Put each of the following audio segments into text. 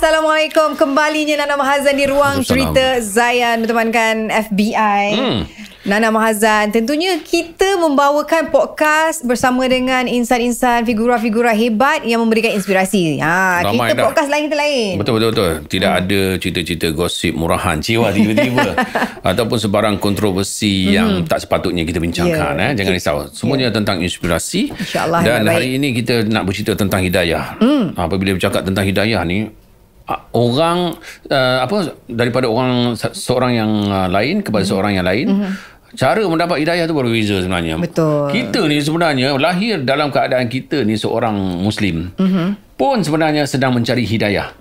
Assalamualaikum. Kembalinya Nana Mahazan di Ruang Cerita Zayan bertemankan FBI. Nana Mahazan, tentunya kita membawakan podcast bersama dengan insan-insan, figura-figura hebat yang memberikan inspirasi. Kita podcast lain kita lain. Betul. Tidak ada cerita-cerita gosip murahan jiwa tiba-tiba ataupun sebarang kontroversi yang tak sepatutnya kita bincangkan. Jangan risau. Semuanya tentang inspirasi. InsyaAllah. Dan hari ini kita nak bercerita tentang hidayah. Apabila bercakap tentang hidayah ni, orang daripada orang seorang yang lain kepada seorang yang lain, cara mendapat hidayah tu berbeza sebenarnya. Betul. Kita ni sebenarnya lahir dalam keadaan kita ni seorang Muslim pun sebenarnya sedang mencari hidayah.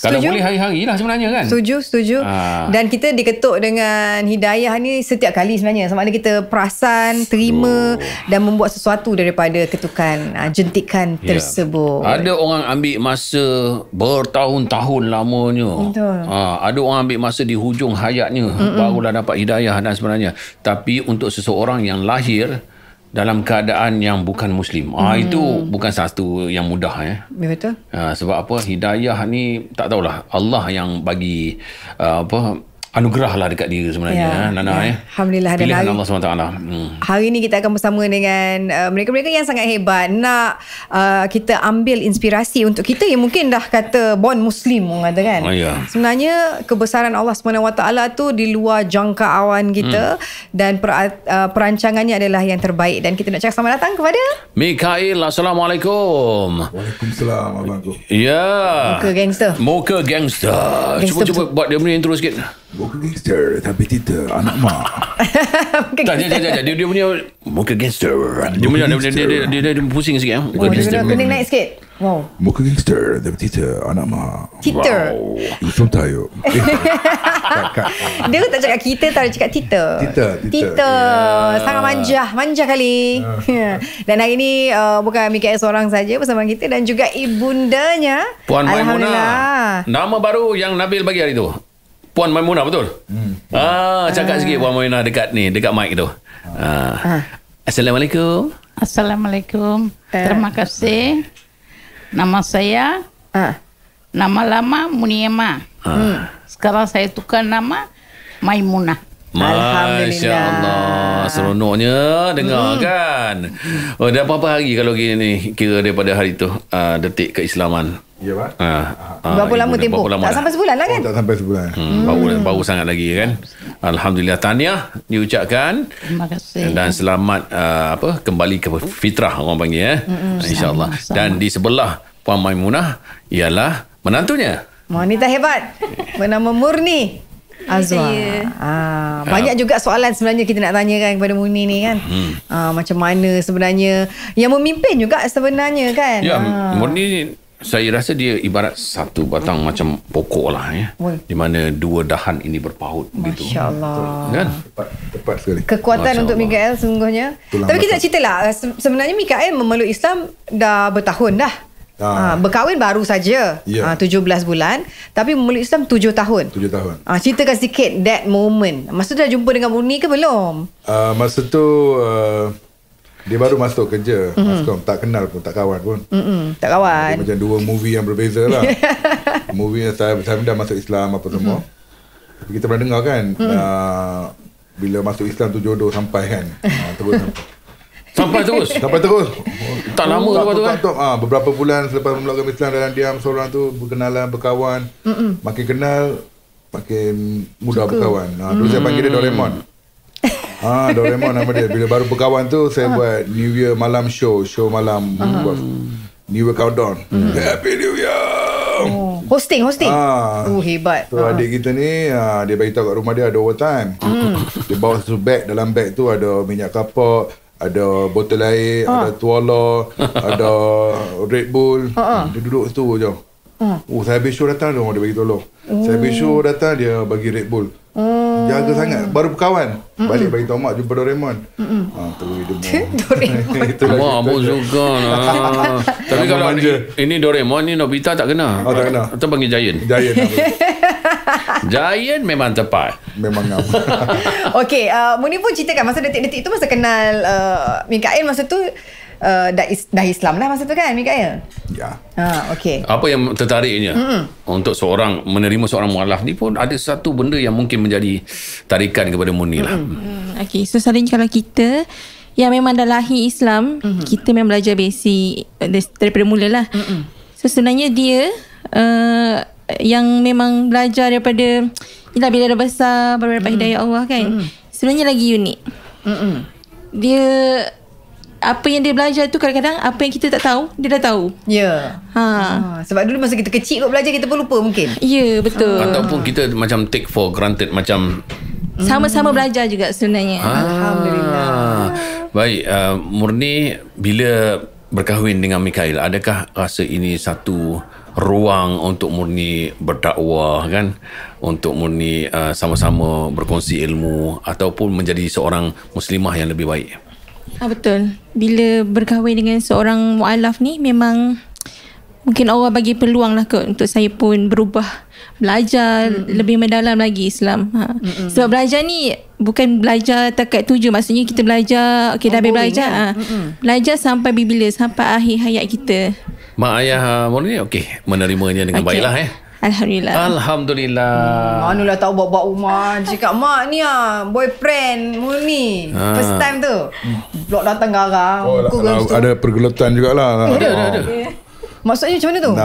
Kalau boleh hari-hari lah sebenarnya kan. Setuju. Dan kita diketuk dengan hidayah ni setiap kali sebenarnya. Sama ada kita perasan, terima dan membuat sesuatu daripada ketukan, jentikan tersebut. Ada orang ambil masa bertahun-tahun lamanya. Betul. Ada orang ambil masa di hujung hayatnya barulah dapat hidayah dan sebenarnya. Tapi untuk seseorang yang lahir dalam keadaan yang bukan Muslim, itu bukan satu yang mudah. Betul. Sebab apa, hidayah ni tak tahulah, Allah yang bagi anugerah lah dekat dia sebenarnya. Nana. Alhamdulillah. Pilihan Allah SWT. Hari ni kita akan bersama dengan mereka-mereka yang sangat hebat. Nak kita ambil inspirasi untuk kita yang mungkin dah kata born Muslim, orang kata kan. Sebenarnya kebesaran Allah SWT tu di luar jangkauan kita, dan perancangannya adalah yang terbaik. Dan kita nak cakap selamat datang kepada Mikael. Assalamualaikum. Waalaikumsalam abangku. Ya. Muka gangster. Cuba buat dia punya intro sikit. Muka gangster tapi tidak anak mak. Dia punya muka gangster. Dia pusing sikit. Muka gangster. Kena naik sikit. Wow. Muka gangster tapi tidak anak mak. Titer. Itu tayo. Dia tak cakap kita, tak cakap Titer. Sangat manja kali. Dan hari ni bukan Mikael seorang saja bersama kita, dan juga ibundanya Puan Maimunah. Nama baru yang Nabil bagi hari tu, Puan Maimunah, betul? Cakap sikit Puan Maimunah dekat mic tu. Assalamualaikum. Assalamualaikum. Terima kasih. Nama saya nama lama Muniema. Sekarang saya tukar nama Maimunah. Masya Allah, seronoknya dengar kan. Dah berapa hari kalau gini, kira daripada hari tu, detik keislaman? Ya, Pak. Berapa lama tempoh? Tak sampai sebulan lah kan? Tak sampai sebulan. Baru sangat lagi kan. Alhamdulillah, tahniah diucapkan. Terima kasih. Dan selamat kembali ke fitrah, orang panggil InsyaAllah. Dan di sebelah Puan Maimunah ialah menantunya, wanita hebat bernama Murni Azwa. Banyak juga soalan sebenarnya kita nak tanyakan kepada Murni ni kan. Macam mana sebenarnya yang memimpin juga sebenarnya kan. Murni, saya rasa dia ibarat satu batang macam pokok lah di mana dua dahan ini berpaut. Masya Allah. Kan? Tepat sekali. Kekuatan untuk Mikael sungguhnya. Tapi kita nak cerita lah, sebenarnya Mikael memeluk Islam dah bertahun dah. Berkahwin baru saja 17 bulan, tapi memeluk Islam 7 tahun. Ceritakan sikit that moment. Masa tu dah jumpa dengan Murni ke belum? Masa tu dia baru masuk kerja. Tak kenal pun, tak kawan pun. Tak kawan. Dia macam dua movie yang berbeza lah. Movie yang saya dah masuk Islam apa semua. Tapi kita pernah dengar kan, bila masuk Islam tu jodoh sampai kan. Terus Sampai terus. Tak lama lepas tu kan. Beberapa bulan selepas memulakan Islam, dalam diam seorang tu berkenalan, berkawan. Makin kenal, makin mudah berkawan. Dulu saya panggil dia Doraemon. Doraemon nama dia. Bila baru berkawan tu, saya buat New Year malam show malam, buat New Year countdown. Happy New Year. Hosting. Hebat. So adik kita ni, dia beritahu kat rumah dia ada overtime. Dia bawa satu bag. Dalam bag tu ada minyak kapak, ada botol air, ada tuala, ada Red Bull. Dia duduk situ je. Saya habis show datang, dia bagi tolong. Saya habis show datang, dia bagi Red Bull. Jaga sangat. Baru berkawan, balik bagi tahu mak jumpa Doraemon. Terus dia Doraemon. Mak juga lah. Tapi kalau ini Doraemon ni, Nobita tak kena. Tak kena. Atau panggil Giant. Giant memang tepat. Memang ngam. Okey, Murni pun ceritakan masa detik-detik tu, masa kenal Mikael masa tu, dah Islam lah masa tu kan, Mikael? Ya. Okey. Apa yang tertariknya untuk seorang menerima seorang mualaf ni pun ada satu benda yang mungkin menjadi tarikan kepada Murni lah. Okey, so selalunya kalau kita yang memang dah lahir Islam, kita memang belajar basic daripada mula lah. So sebenarnya dia yang memang belajar daripada bila dah besar baru dapat hidayah Allah kan, sebenarnya lagi unik. Dia apa yang dia belajar tu kadang-kadang apa yang kita tak tahu dia dah tahu. Ya. Sebab dulu masa kita kecil kot belajar, kita pun lupa mungkin. Ya, betul. Ataupun kita macam take for granted, macam sama-sama belajar juga sebenarnya. Alhamdulillah. Baik, Murni bila berkahwin dengan Mikael, adakah rasa ini satu ruang untuk Murni berdakwah kan, untuk Murni sama-sama berkongsi ilmu ataupun menjadi seorang muslimah yang lebih baik? Betul. Bila berkahwin dengan seorang mualaf ni, memang mungkin Allah bagi peluang lah kot untuk saya pun berubah, belajar lebih mendalam lagi Islam. Sebab belajar ni bukan belajar takat tuju. Maksudnya kita belajar, dah habis belajar, belajar sampai bila, sampai akhir hayat kita. Mak ayah Murni menerimanya dengan baiklah Alhamdulillah. Alhamdulillah. Manulah tak buat-buat rumah. Cakap mak ni boyfriend Murni. First time tu blok datang garang. Ada pergelutan jugalah. Ada. Maksudnya macam mana tu?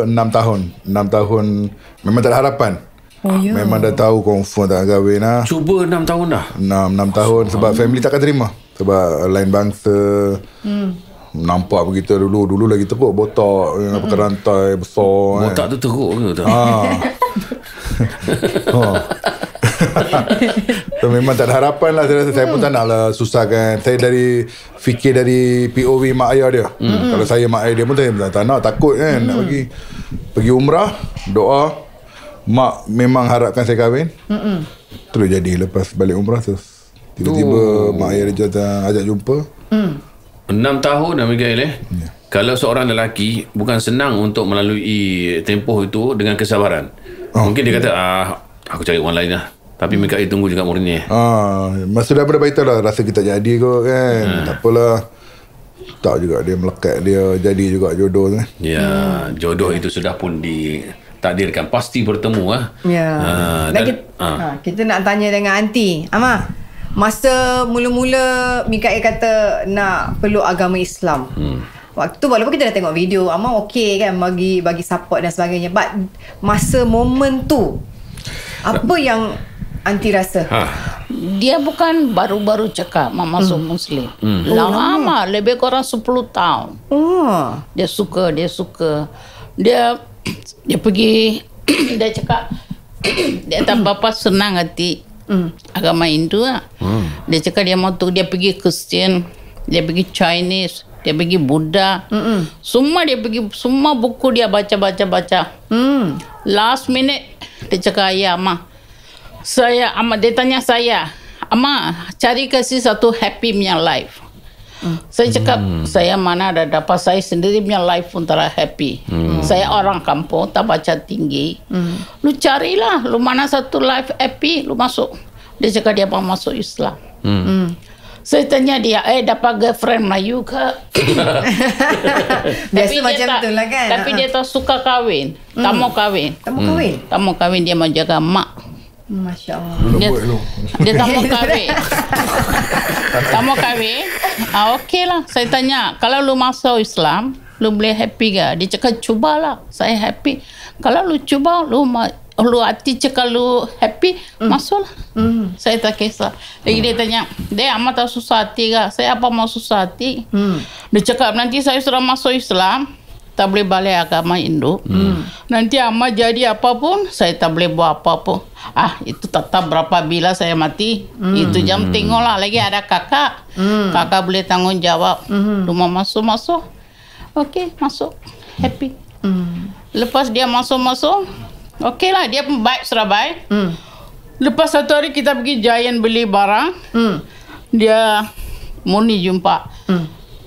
6 tahun. 6 tahun memang tak ada harapan. Memang dah tahu confirm tak kahwin lah. Cuba 6 tahun dah. 6 tahun sebab family takkan terima. Sebab lain bangsa. Nampak begitu dulu lagi teruk, botak pakai rantai besar. Botak tu teruk ke tu? So, memang tak ada harapan lah. Saya pun tak nak lah susahkan. Saya fikir dari POV mak ayah dia. Kalau saya mak ayah dia pun saya tak nak, takut kan. Nak pergi umrah, doa. Mak memang harapkan saya kahwin. Terus jadi lepas balik umrah terus tiba-tiba mak ayah dia ajak jumpa. 6 tahun dah Mikael Kalau seorang lelaki bukan senang untuk melalui tempoh itu dengan kesabaran. Mungkin dia kata aku cari orang lain lah. Tapi Mikael tunggu juga Murni. Masa dah beritahu lah rasa kita jadi kot kan. Tak apalah. Tak juga dia melekat, dia jadi juga jodoh kan. Ya, jodoh itu sudah pun ditakdirkan, pasti bertemu kita nak tanya dengan Aunty Amah. Masa mula-mula Mikael kata nak peluk agama Islam, waktu tu walaupun kita dah tengok video Amah kan, bagi support dan sebagainya, but masa momen tu apa yang Aunty rasa? Dia bukan baru-baru cakap masuk Muslim. Lama, lebih kurang 10 tahun. Dia suka. Dia pergi dia cakap dia tak apa senang hati agama Hindu lah. Dia cakap dia mau tu, dia pergi Kristian, dia pergi Chinese, dia pergi Buddha, semua dia pergi, semua buku dia baca. Last minute dia cakap, ya Amah, dia tanya saya, Amah cari kasih satu happy punya life. Saya cakap, saya mana ada dapat, saya sendiri punya life pun tak happy. Saya orang kampung, tak baca tinggi. Lu carilah, lu mana satu life happy, lu masuk. Dia cakap dia mau masuk Islam. Saya tanya dia, dapat girlfriend Melayu ke? Biasa macam tu lah kan. Tapi dia tak suka kahwin. Tak mau kahwin. Tak mau kahwin, dia mau jaga mak. Masya Allah. Dia tak mau kahwin. Tak mau kahwin. Okey lah. Saya tanya, kalau lu masuk Islam, lu boleh happy ke? Dia cakap, cubalah. Saya happy. Kalau lu cuba, lu hati cakap lu happy, masuklah. Saya tak kisah. Lagi dia tanya, dia Amah tak susah hati ke? Saya apa mau susah hati? Dia cakap, nanti saya sudah masuk Islam, tak boleh balik agama Hindu. Nanti Amah jadi apapun, saya tak boleh buat apapun. Itu tetap berapa bila saya mati. Itu jam tengoklah. Lagi ada kakak. Kakak boleh tanggung jawab. Rumah masuk. Okey, masuk. Happy. Lepas dia masuk. Okey lah, dia pun baik, sudah baik. Lepas satu hari kita pergi Giant beli barang. Dia Murni jumpa.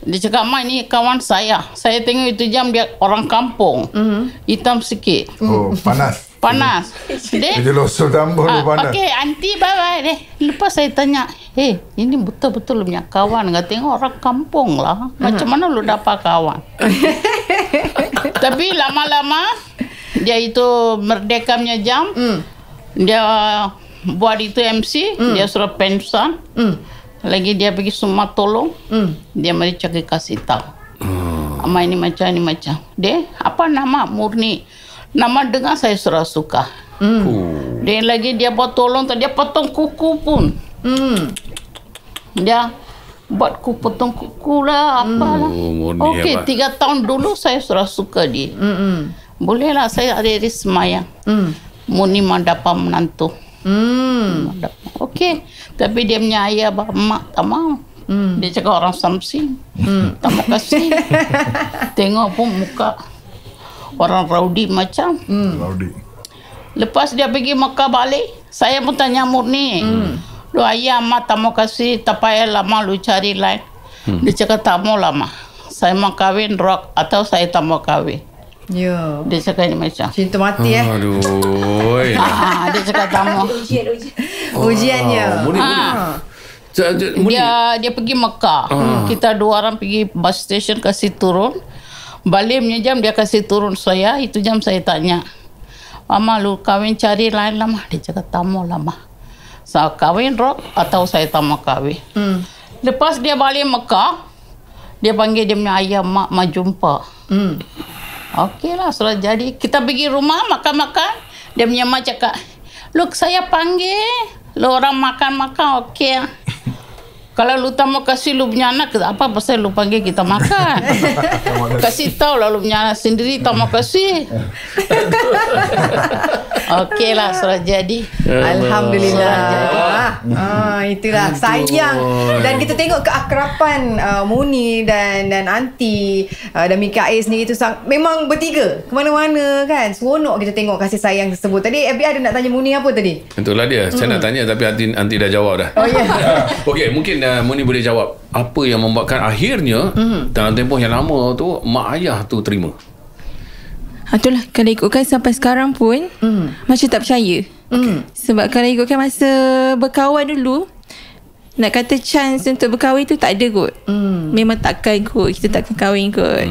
Dia cakap, Mak ni kawan saya. Saya tengok itu jam dia orang kampung. Hitam sikit. Panas. Panas. Dek. Dia losong tambah lu panas. Okey, aunty bye-bye deh. Lepas saya tanya, ini betul-betul lu punya kawan. Nggak tengok orang kampung lah. Macam mana lu dapat kawan? Tapi lama-lama, dia itu Merdeka punya jam. Dia buat itu MC. Dia suruh pensan. Lagi dia pergi semua tolong. Dia mari cakap kasih tahu. Ama ini macam. Deh, apa nama Murni? Nama dengar saya suka. Dan lagi dia buat tolong, dia potong kuku pun. Dia buat potong kuku lah, apalah. Okey, 3 tahun dulu saya suka dia. Bolehlah saya ada di semayang. Muni dapat menantu. Okey, tapi dia punya ayah, mak tak mau. Dia cakap orang Samsing. Tak mau kasih. Tengok pun muka orang Raudi macam. Raudi. Lepas dia pergi Mekah balik, saya pun tanya Murni. Lu ayah mak tak mau kasih, tak payah lama lu cari lain. Dia cakap tak mau lama. Saya mau kahwin rock atau saya tak mau kahwin. Ya. Dia cakap ni macam. Cinta mati Aduh. Dia cakap tak mau. Ujiannya. Dia pergi Mekah. Kita 2 orang pergi bus station kasih turun. Balik punya jam dia kasih turun saya. Itu jam saya tanya, Mama lu kahwin cari lain lama. Dia cakap tak mau lama. Saya kahwin rock atau saya tak mau kahwin. Lepas dia balik Mekah, dia panggil dia punya ayah, mak jumpa. Okey lah, sudah jadi. Kita pergi rumah makan-makan. Dia punya mak cakap, look saya panggil. Lu orang makan-makan okey lah. Kalau lu tak mau kasih lu punya anak, apa pasal lu panggil kita makan? Kasih tahu lah lu punya anak sendiri tak mau kasih. Okey lah, sudah jadi. Alhamdulillah. Itulah sayang. Dan kita tengok keakraban Muni dan Aunty dan Mikael sendiri tu memang bertiga ke mana-mana kan. Seronok kita tengok kasih sayang tersebut. Tadi FBI ada nak tanya Muni apa tadi? Itulah dia. Saya nak tanya tapi Aunty dah jawab dah. Oh ya. Okey, mungkin Muni boleh jawab apa yang membuatkan akhirnya dalam tempoh yang lama tu mak ayah tu terima. Itulah, kalau ikutkan sampai sekarang pun macam tak percaya. Sebab kalau ikutkan masa berkawan dulu, nak kata chance untuk berkahwin tu tak ada kot. Memang takkan kot, kita takkan kahwin kot.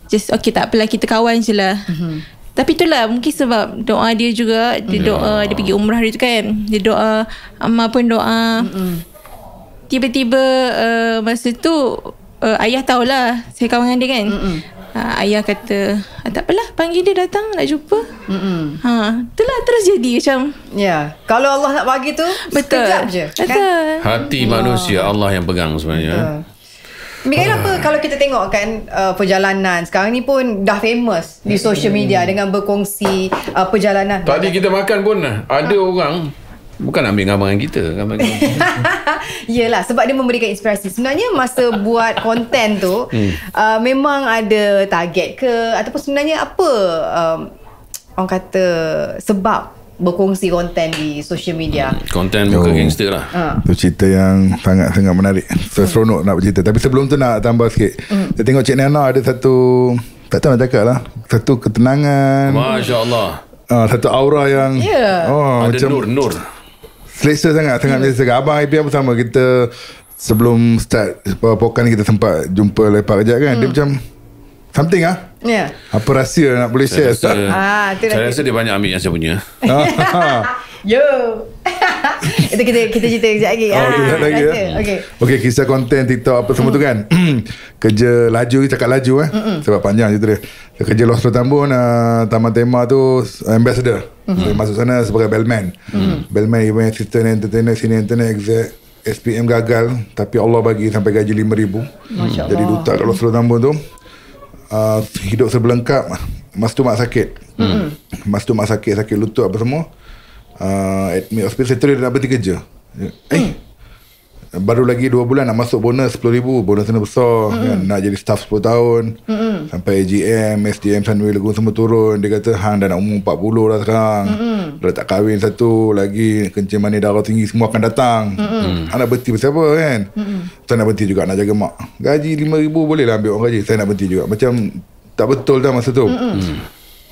Just okay, tak apalah, kita kawan je lah. Tapi itulah, mungkin sebab doa dia juga. Dia doa, dia pergi umrah dia tu kan, dia doa, Amma pun doa. Tiba-tiba masa tu ayah tahulah saya kawan dengan dia kan. Ayah kata, tak apalah, panggil dia datang nak jumpa. Itulah terus jadi macam. Ya, kalau Allah nak bagi tu betul, sekejap je kan? Hati manusia Allah yang pegang sebenarnya. Mikael, apa kalau kita tengok kan perjalanan sekarang ni pun dah famous di social media dengan berkongsi perjalanan. Tadi kita makan pun ada orang bukan ambil gambaran kita. Yelah, sebab dia memberikan inspirasi. Sebenarnya masa buat konten tu memang ada target ke, ataupun sebenarnya apa orang kata sebab berkongsi konten di social media? Konten muka gangster lah. Tu cerita yang sangat-sangat menarik. Seronok nak bercerita. Tapi sebelum tu nak tambah sikit. Saya tengok Cik Nana ada satu, tak tahu nak cakap lah, satu ketenangan, Masya Allah. satu aura yang ada macam nur. selesa sangat. Sangat selesa. Abang IPA pun sama. Kita sebelum start pokan ni kita sempat jumpa lepak kejap kan. Dia macam something apa rahsia nak boleh share? Saya rasa dia banyak ambil yang saya punya. Yo. Itu kita cerita sekejap lagi. Okay, kisah konten TikTok apa semua tu kan. Kerja laju, cakap laju sebab panjang cerita dia. Kerja Los Tambun, Taman Tema tu ambassador. Saya masuk sana sebagai bellman. Bellman event assistant entertainer, sini internet exec. SPM gagal, tapi Allah bagi sampai gaji 5,000. Jadi duta kat Los Tambun tu. Hidup sebelengkap. Masa tu mak sakit. Masa tu mak sakit lutut apa semua. Admit hospital, saya nak berhenti kerja. Baru lagi 2 bulan nak masuk bonus 10,000. Bonus sana besar kan? Nak jadi staff 10 tahun. Sampai GM, SDM Sunway Legon semua turun. Dia kata hang dah nak umur 40 dah sekarang. Dah tak kahwin satu lagi, kencing manis, darah tinggi, semua akan datang. Nak berhenti pasal apa kan? Saya nak berhenti juga, nak jaga mak. Gaji 5,000 boleh lah ambil orang gaji. Saya nak berhenti juga. Macam tak betul dah masa tu.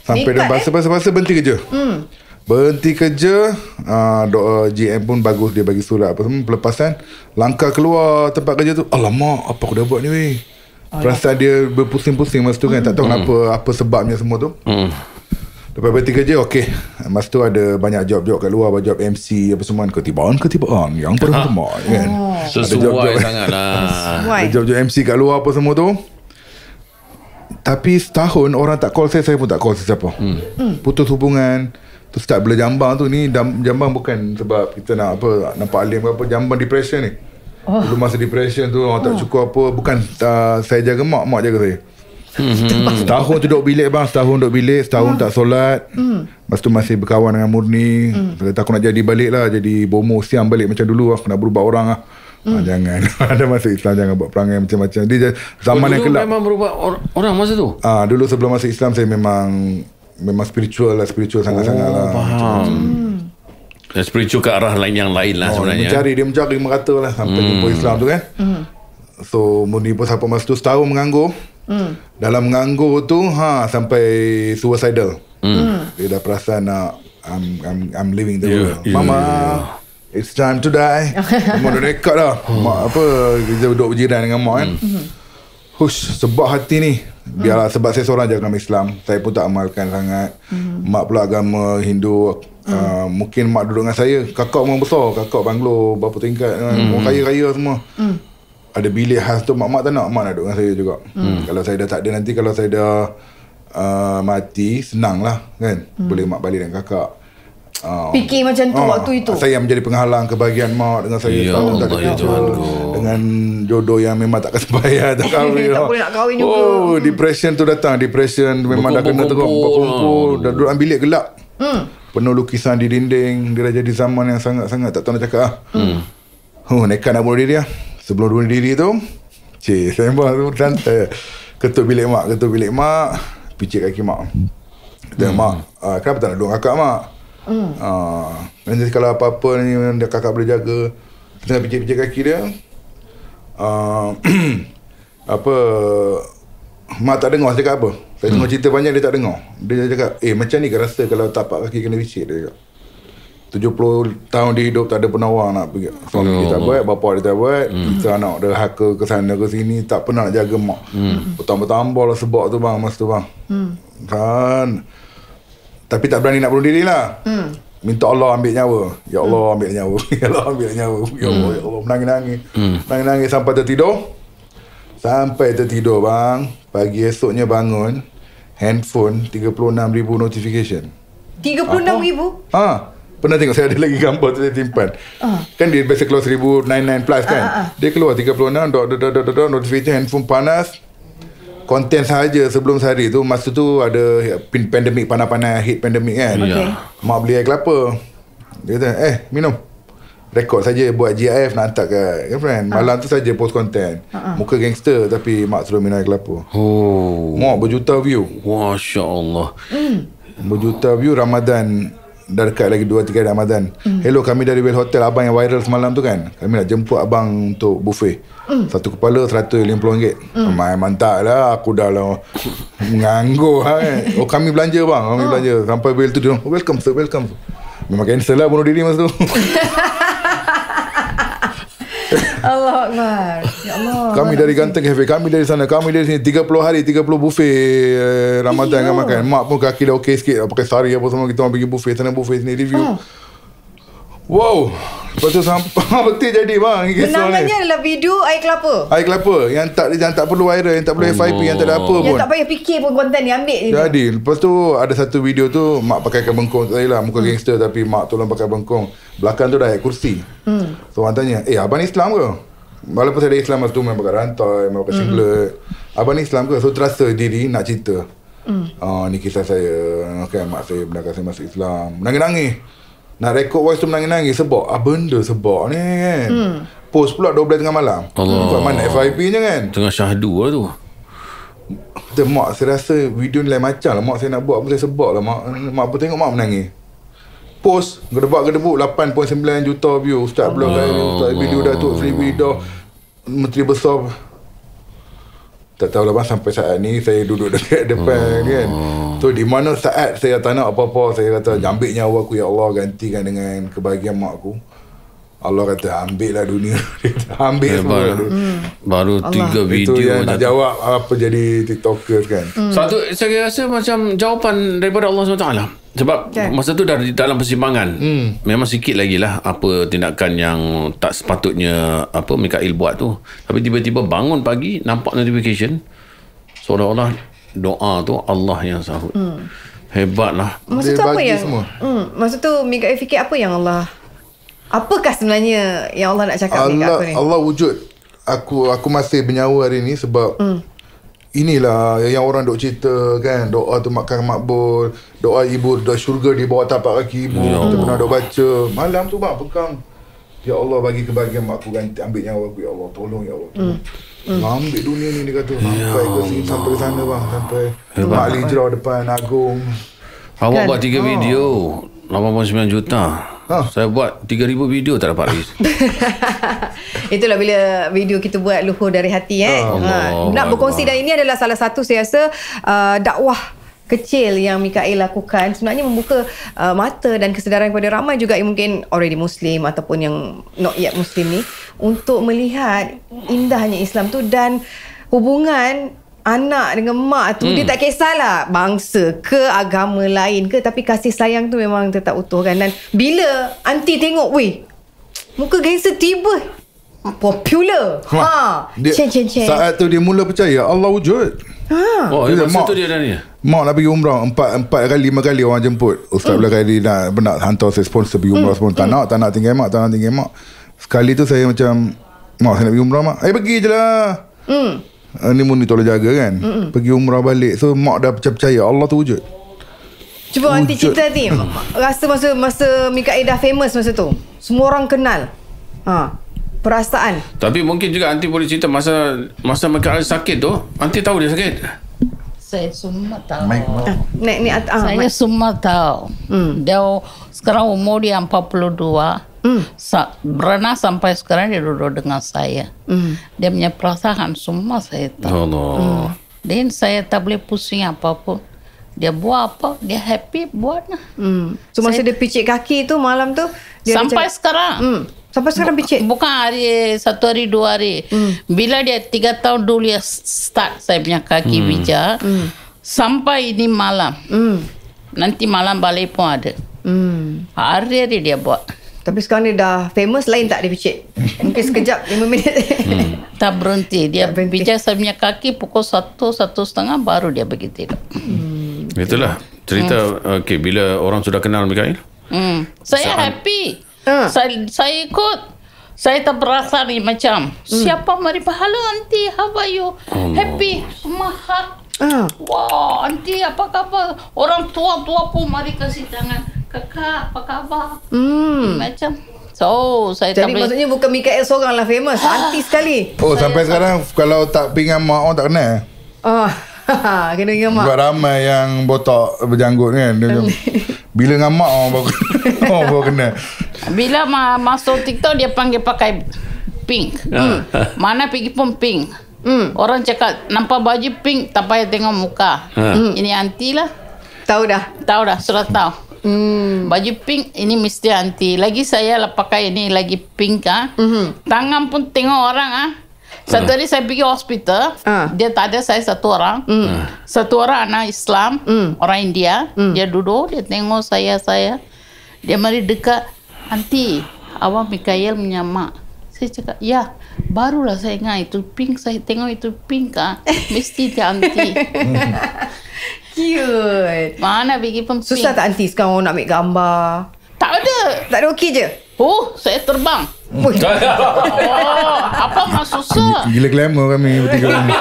Sampai dia bahasa berhenti kerja. Berhenti kerja, doa GM pun bagus, dia bagi surat apa semua. Pelepasan, langkah keluar tempat kerja tu, alamak, apa aku dah buat ni weh. Perasaan dia berpusing-pusing masa tu kan. Tak tahu kenapa, apa sebabnya semua tu. Lepas berhenti kerja, okey. Masa tu ada banyak job-job kat luar, job MC apa semua. Ketibaan yang pertama kan. Sesuai sangat lah. Ada job-job MC kat luar apa semua tu. Tapi setahun orang tak call saya pun tak call sesiapa. Putus hubungan. Tu start bila jambang tu ni, jambang bukan sebab kita nak apa, nampak alim ke apa, jambang depression ni. Dulu masa depression tu orang tak cukup apa, bukan saya jaga mak jaga saya. Setahun duduk bilik bang, setahun tak solat. Lepas tu masih berkawan dengan Murni. Kata aku nak jadi balik lah, jadi bomo siam balik macam dulu, aku nak berubah orang lah. Jangan. Ada masa Islam jangan buat perangai macam-macam. Dia zaman yang kelap. Memang berubah orang masa tu? Dulu sebelum masuk Islam saya memang spiritual sangat-sangat lah. Faham. Spiritual ke arah yang lain lah sebenarnya. Dia mencari merata lah sampai jumpa Islam tu kan. So Murni pun sampai masa tu setahun menganggur. Dalam menganggur tu sampai suicidal. Dia dah perasan nak I'm leaving the world. Mama, it's time to die. Mama dah dekat dah. Mak apa, kita duduk berjiran dengan mak kan. Sebab hati ni, biarlah sebab saya seorang je agama Islam, saya pun tak amalkan sangat. Mak pula agama Hindu. Mungkin mak duduk dengan saya, kakak orang besar, kakak banglo berapa tingkat, orang kaya-kaya semua. Ada bilik khas tu, mak tak nak, mak nak duduk dengan saya juga. Kalau saya dah tak ada nanti, kalau saya dah mati, senang lah kan. Boleh mak balik dengan kakak. Fikir macam tu waktu itu. Saya menjadi penghalang kebahagiaan mak dengan saya. Dengan jodoh yang memang tak kesebayar, tak kahwin. Tak boleh nak kahwin juga. Depression tu datang. Depression memang dah kena teruk. Berkumpul. Dah duduk dalam bilik gelap. Penuh lukisan di dinding. Dia dah jadi zaman yang sangat-sangat tak tahu nak cakap. Nekat nak bunuh diri lah. Sebelum bunuh diri tu, saya memang santai. Ketuk bilik mak, picit kaki mak. Kata mak, kenapa tak nak duduk kakak mak? Nanti kalau apa-apa ni dia kakak boleh jaga. Tengah picit-picit kaki dia, mak tak dengar saya cakap apa. Saya tengok cerita banyak, dia tak dengar. Dia cakap, macam ni ke rasa kalau tapak kaki kena picit? Dia cakap 70 tahun dia hidup tak ada pernah orang nak pergi. Suami dia tak buat, bapa dia tak buat, kita anak dia haka ke sana ke sini, tak pernah nak jaga mak. Bertambah-tambah lah sebab tu bang, masa tu bang. Kan. Tapi tak berani nak bunuh diri lah. Minta Allah ambil nyawa. Ya Allah ambil nyawa. Ya Allah ambil nyawa. Ya Allah, menangis sampai tertidur bang. Pagi esoknya bangun, handphone 36,000 notification. 36,000? Pernah tengok saya ada lagi gambar tu saya simpan. Kan dia biasa keluar 1,099 plus kan. Dia keluar 36 notification, handphone panas. Konten sahaja sebelum sehari tu, masa tu ada pandemik panas-panas, hit pandemik kan. Mak beli air kelapa. Dia kata, minum. Rekod saja buat GIF nak hantar ke girlfriend. Malam tu saja post konten. Muka gangster tapi mak suruh minum air kelapa. Mak berjuta view. Masya Allah. Berjuta view. Ramadan dah dekat lagi 2-3 Ramadan. Hello, kami dari Well Hotel, abang yang viral semalam tu kan. Kami nak jemput abang untuk buffet. Satu kepala RM150. Mantap lah, aku dah lah menganggur kan. Kami belanja bang, kami belanja. Sampai bel tu dia, welcome sir. Memang cancel lah bunuh diri masa tu. Allah Akbar. Ya Allah. Kami dari Ganteng Cafe, kami dari sana, kami dari sini. 30 hari 30 buffet Ramadan kan makan. Mak pun kaki dah okey sikit, pakai sari apa semua. Kita orang pergi buffet sana, buffet sini, review. Wow. Lepas tu sampai betul jadi bang. Kenangannya adalah video air kelapa. Air kelapa yang tak perlu viral, yang tak perlu FYP, yang tak ada apa pun. Yang tak payah fikir pun konten ni, ambil je. Jadi lepas tu ada satu video tu mak pakai bengkong saya lah, muka gangster tapi mak tolong pakai bengkong. Belakang tu dah ayat kursi. So orang tanya, abang ni Islam ke? Walaupun saya ada Islam masa tu, memang pakai rantai, memang pakai singlet. Abang ni Islam ke? So terasa diri nak cerita. Ni kisah saya, kan mak saya benarkan saya masuk Islam. Nangis-nangis. Nak rekod voice tu menangis-nangis sebab benda sebab ni kan. Post pula 12 tengah malam. Buat mana FYP nya kan. Tengah syahdu lah tu. Kata mak, saya rasa video ni lain macam lah. Mak saya nak buat apa saya sebab lah. Mak pun tengok mak menangis. Post gedebak-gedebuk 8.9 juta view. Ustaz blog saya, Ustaz video dah tu, free video Menteri Besar. Tak tahulah bang, sampai saat ni saya duduk dekat depan kan. So di mana saat saya tak nak apa-apa, saya kata ambil nyawa aku ya Allah, gantikan dengan kebahagiaan mak aku. Allah kata ambil lah dunia. Ambil semua baru 3 video. Itu yang nak jawab apa jadi TikToker kan. Satu saya rasa macam jawapan daripada Allah SWT. Sebab masa tu dah dalam persimpangan. Memang sikit lagi lah apa tindakan yang tak sepatutnya apa Mikail buat tu. Tapi tiba-tiba bangun pagi nampak notification, seolah-olah doa tu Allah yang sahut. Hebat lah. Masa tu apa yang masa tu Mikail fikir apa yang Allah, apakah sebenarnya yang Allah nak cakap dekat aku ni? Allah wujud. Aku masih bernyawa hari ni sebab inilah yang orang duk cerita kan, doa tu makan makbul, doa ibu doa syurga di bawah tapak kaki ibu. Kita pernah duk baca. Malam tu mak pegang, ya Allah bagi kebahagiaan mak aku, ganti ambil nyawa aku ya Allah, tolong ya Allah. Ambil dunia ni dia kata, sampai ke sini, sampai ke sana bang, sampai Mak Lijrah depan Agung. Awak buat 3 video 89 juta. Saya buat 3,000 video tak dapat lagi. Itulah bila video kita buat luhur dari hati nak berkongsi, dan ini adalah salah satu saya rasa dakwah kecil yang Mikail lakukan, sebenarnya membuka mata dan kesedaran kepada ramai juga yang mungkin already Muslim ataupun yang not yet Muslim ni, untuk melihat indahnya Islam tu dan hubungan anak dengan mak tu. Dia tak kisahlah bangsa ke agama lain ke, tapi kasih sayang tu memang tetap utuh kan. Dan bila aunty tengok, weh, muka gangster tiba popular. Ceng. Saat tu dia mula percaya Allah wujud. Masa tu dia dah ni. Mak nak pergi umrah 4 kali 5 kali orang jemput. Ustaz belah kali nak hantar saya sponsor pergi umrah semua. Tak nak tinggal mak, Sekali tu saya macam, mak saya nak pergi umrah mak. Pergi je lah. Ni Muni tolong jaga kan. Pergi umrah balik. So mak dah percaya Allah tu wujud. Cuba aunty cerita ni, rasa masa Mikail dah famous masa tu, semua orang kenal, perasaan. Tapi mungkin juga aunty boleh cerita masa Mikail sakit tu, aunty tahu dia sakit? Saya semua tahu. Saya semua tahu. Dia sekarang umur dia 42. Berenang sampai sekarang dia duduk dengan saya. Dia punya perasaan semua saya tahu. Dan saya tak boleh pusing apapun. Dia buat apa, dia happy buat lah. So masa dia picit kaki tu malam tu dia sampai sekarang. Sampai sekarang picit? Bukan hari 1 hari 2 hari. Bila dia 3 tahun dulu dia start saya punya kaki pijak. Sampai ini malam. Nanti malam balik pun ada. Hari-hari dia buat. Tapi sekarang dia dah famous, lain tak dia picit? Mungkin sekejap 5 minit. Tak berhenti. Dia pijak saya punya kaki pukul 1:30 baru dia begitu. Itulah cerita. Okay, bila orang sudah kenal Mikail, saya happy. Saya ikut. Saya tak berasa ni macam siapa mari pahala aunty, how are you? Happy, semua hak. Wah, aunty apa khabar? Orang tua-tua pun mari kasih tangan. Kakak, apa khabar? Macam. So, saya jadi maksudnya bukan Mikail seorang lah famous, aunty sekali. Sampai sekarang kalau tak pinggan mak orang tak kenal. Kena dengan mak. Sebab ramai yang botak berjanggut kan. Bila dengan mak orang baru kenal. Bila masuk TikTok dia panggil pakai pink. Mana pergi pun pink. Orang cakap nampak baju pink, tak payah tengok muka. Ini aunty lah. Tahu dah, sudah tahu. Baju pink ini mesti aunty. Lagi saya lah pakai ini lagi pink Tangan pun tengok orang Satu hari saya pergi hospital, dia tak ada saya satu orang. Satu orang anak Islam, orang India. Dia duduk, dia tengok saya. Dia mari dekat, aunty, awak Mikail punya mak. Saya cakap, ya. Barulah saya ingat itu pink. Saya tengok itu pink mesti dia aunty. Cute. Mana pergi pun pink. Susah tak aunty sekarang nak ambil gambar? Tak ada. Tak ada okey je? Saya terbang. Apa mah susah? Gila glamour kami bertiga ni.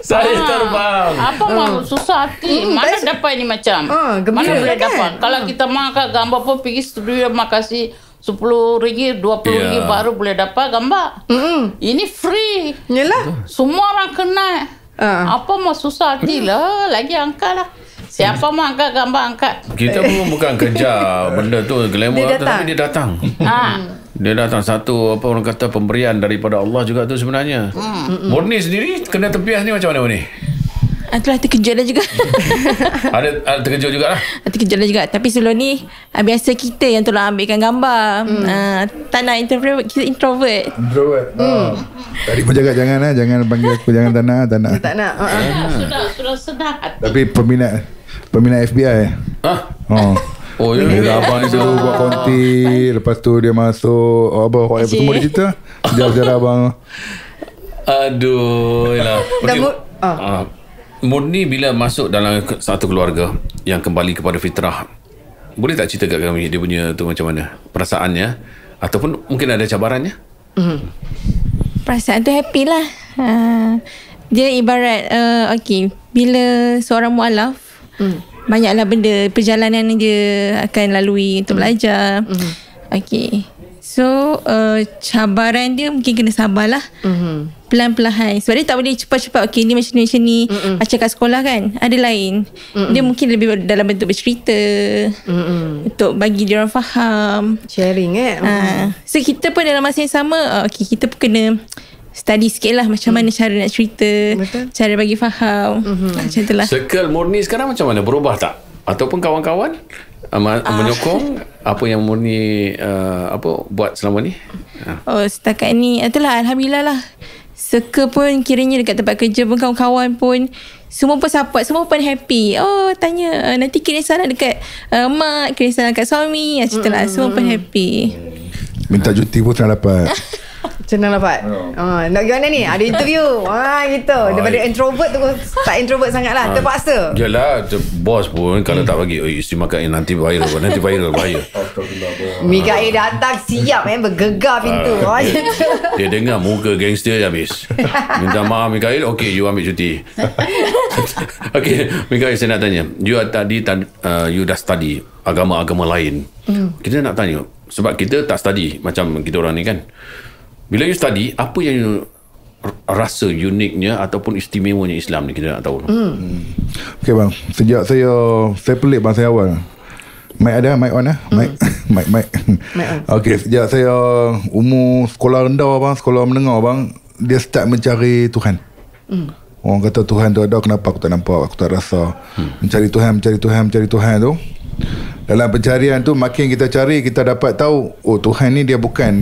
Saya terbang. Apa mah susah hati? Mana dapat ini macam? Mana boleh dapat? Kalau kita makan gambar pun pergi studio makasih RM10, RM20 baru boleh dapat gambar. Ini free. Yalah. Semua orang kenal. Apa mah susah hati lah. Lagi angkat lah. Siapa mau angkat gambar angkat. Kita pun bukan kerja benda tu glamour, tapi dia datang. Dia datang satu, apa orang kata, pemberian daripada Allah juga tu sebenarnya. Murni sendiri kena tempias ni macam mana ni? Itulah terkejut dah juga. ada terkejut jugalah. Terkejut dah juga. Tapi sebelum ni biasa kita yang tolong ambilkan gambar. Tak nak introvert. Kita introvert. Tadi pun cakap jangan panggil aku, jangan tak nak. Tak nak. Sudah sedap. Tapi peminat FBI. Oh ya. Dia abang ni dulu buat konti, lepas tu dia masuk whatever semua dia cerita. Sejarah abang. Aduh lah. Murni bila masuk dalam satu keluarga yang kembali kepada fitrah, boleh tak cerita kat kami dia punya tu macam mana perasaannya, ataupun mungkin ada cabarannya? Perasaan tu happy lah. Dia ibarat bila seorang mualaf, banyaklah benda perjalanan yang dia akan lalui untuk belajar. So cabaran dia mungkin kena sabarlah. Pelan-pelan. Sebab dia tak boleh cepat-cepat ni macam ni. Macam kat sekolah kan, ada lain. Dia mungkin lebih dalam bentuk bercerita, untuk bagi dia orang faham, sharing So kita pun dalam masa yang sama, kita pun kena study sikit lah macam mana cara nak cerita. Betul. Cara bagi faham. Macam tu lah. Circle Murni sekarang macam mana? Berubah tak? Ataupun kawan-kawan menyokong apa yang Murni buat selama ni? Setakat ni itulah, alhamdulillah lah. Circle pun kiranya dekat tempat kerja pun, kawan-kawan pun semua pun support, semua pun happy. Tanya nanti kirim salam dekat mak, kirim salam dekat suami, macam tu lah. Semua pun happy. Minta cuti pun senang dapat. Senang dapat. Nak gimana ni? Ada interview. Gitu. Daripada introvert tu, tak introvert sangat lah. Terpaksa. Yalah, bos pun kalau tak bagi, isteri makan nanti viral. Bahaya. Mikael datang siap bergegar pintu. Dia dengar muka gangster habis. Minta maaf Mikael. Okay, you ambil cuti. Okay, Mikael, saya nak tanya. You dah study agama-agama lain. Kita nak tanya, sebab kita tak study macam kita orang ni kan. Bila you study, apa yang you rasa uniknya ataupun istimewanya Islam ni, kita nak tahu. Okay bang, sejak saya pelik bang, saya awal mic on. Mic on. Okay, sejak saya umur sekolah rendah bang, sekolah menengah bang, dia start mencari Tuhan. Orang kata Tuhan tu ada, kenapa aku tak nampak, aku tak rasa. Mencari Tuhan tu. Dalam pencarian tu, makin kita cari, kita dapat tahu, Tuhan ni dia bukan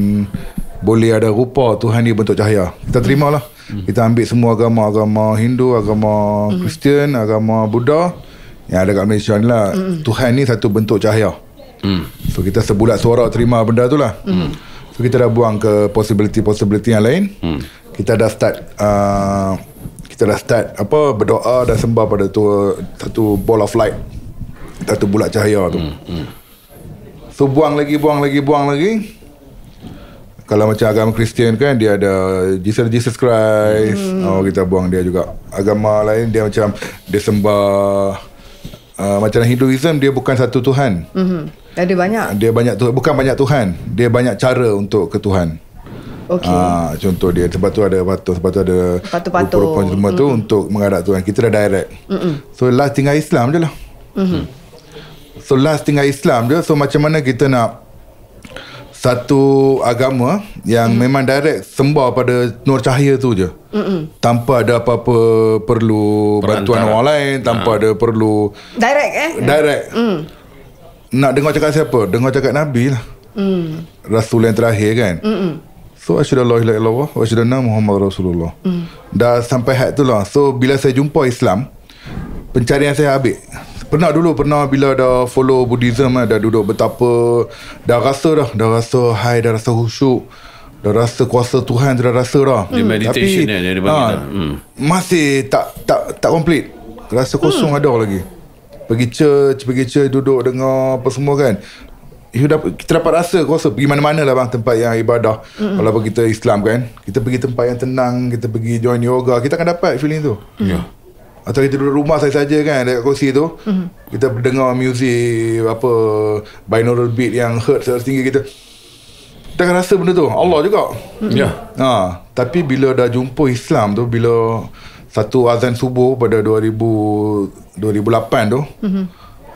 boleh ada rupa, Tuhan ni bentuk cahaya. Kita terimalah. Kita ambil semua agama Hindu, agama Kristian, agama Buddha yang ada kat Malaysia ni lah. Tuhan ni satu bentuk cahaya. So kita sebulat suara terima benda tu lah. So kita dah buang ke possibility yang lain. Kita dah start berdoa dan sembah pada tu satu ball of light, satu bulat cahaya tu. So buang lagi. Kalau macam agama Kristian kan, dia ada Jesus Christ. Kita buang dia juga. Agama lain dia macam dia sembah macam Hinduism, dia bukan satu Tuhan. Ada banyak. Dia banyak Tuhan, bukan banyak Tuhan. Dia banyak cara untuk ke Tuhan. Contoh dia, sebab tu ada patung semua tu untuk menghadap Tuhan. Kita dah direct. So last tinggal Islam je lah. So macam mana kita nak satu agama yang memang direct sembah pada nur cahaya tu je, tanpa ada apa-apa perlu bantuan orang lain, tanpa ada perlu direct. Nak dengar cakap siapa? Dengar cakap Nabi lah, Rasul yang terakhir kan. So asyhadu alla ilaha illallah wa asyhadu anna Muhammad Rasulullah. Dah sampai had tu lah. So bila saya jumpa Islam, pencarian saya habis. Pernah bila dah follow Buddhism, dah duduk betapa, dah rasa high, dah rasa khusyuk, dah rasa kuasa Tuhan, dah rasa dah. Dia meditation dia bagi masih tak complete. Rasa kosong ada lagi. Pergi church duduk dengar apa semua kan. Kita dapat rasa kuasa. Pergi mana-mana lah bang, tempat yang ibadah. Kalau kita Islam kan, kita pergi tempat yang tenang, kita pergi join yoga, kita akan dapat feeling tu. Atau kita duduk rumah saja kan, dekat kursi tu, kita dengar muzik binaural beat yang hertz tinggi, kita akan rasa benda tu Allah juga. Tapi bila dah jumpa Islam tu, bila satu azan subuh pada 2008 tu,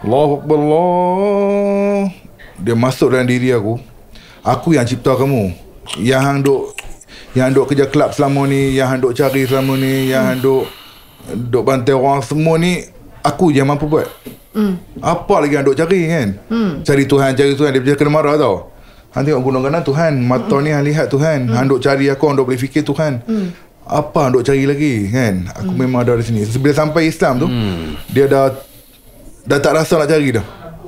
Allahu Akbar, Allah, dia masuk dalam diri aku. Aku yang cipta kamu. Yang duk kerja kelab selama ni, yang duk cari selama ni, yang duk bantai orang semua ni, aku je yang mampu buat. Apa lagi yang duk cari kan? Cari Tuhan. Dia bisa kena marah tau. Hang tengok gunung kanan Tuhan, mata ni hang lihat Tuhan. Hang duk cari aku, hang duk boleh fikir Tuhan. Apa hang duk cari lagi kan? Aku memang ada di sini. Bila sampai Islam tu, dia dah tak rasa nak cari dah.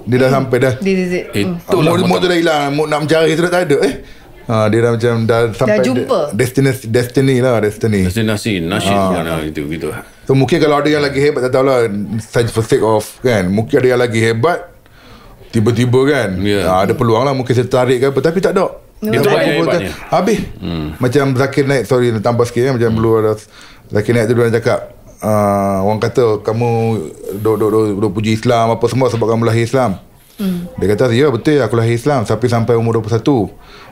Dia dah sampai dah. Itulah mood tu dah hilang. Mood nak mencari tu dah tak ada. Dia dah macam dah sampai dah jumpa. Destinasi nasyid mana itu gitu. So mungkin kalau ada yang lagi hebat, tak tahulah, saja for sake of kan, mungkin ada yang lagi hebat tiba-tiba kan, ada peluang lah, mungkin saya tarik ke apa, tapi tak ada. Itu yang hebatnya. Habis macam Zakir Naik, sorry tambah sikit macam dulu ada Zakir Naik tu dia cakap, orang kata kamu duk puji Islam apa semua sebab kamu lahir Islam. Dia kata ya betul, aku lahir Islam tapi sampai umur 21.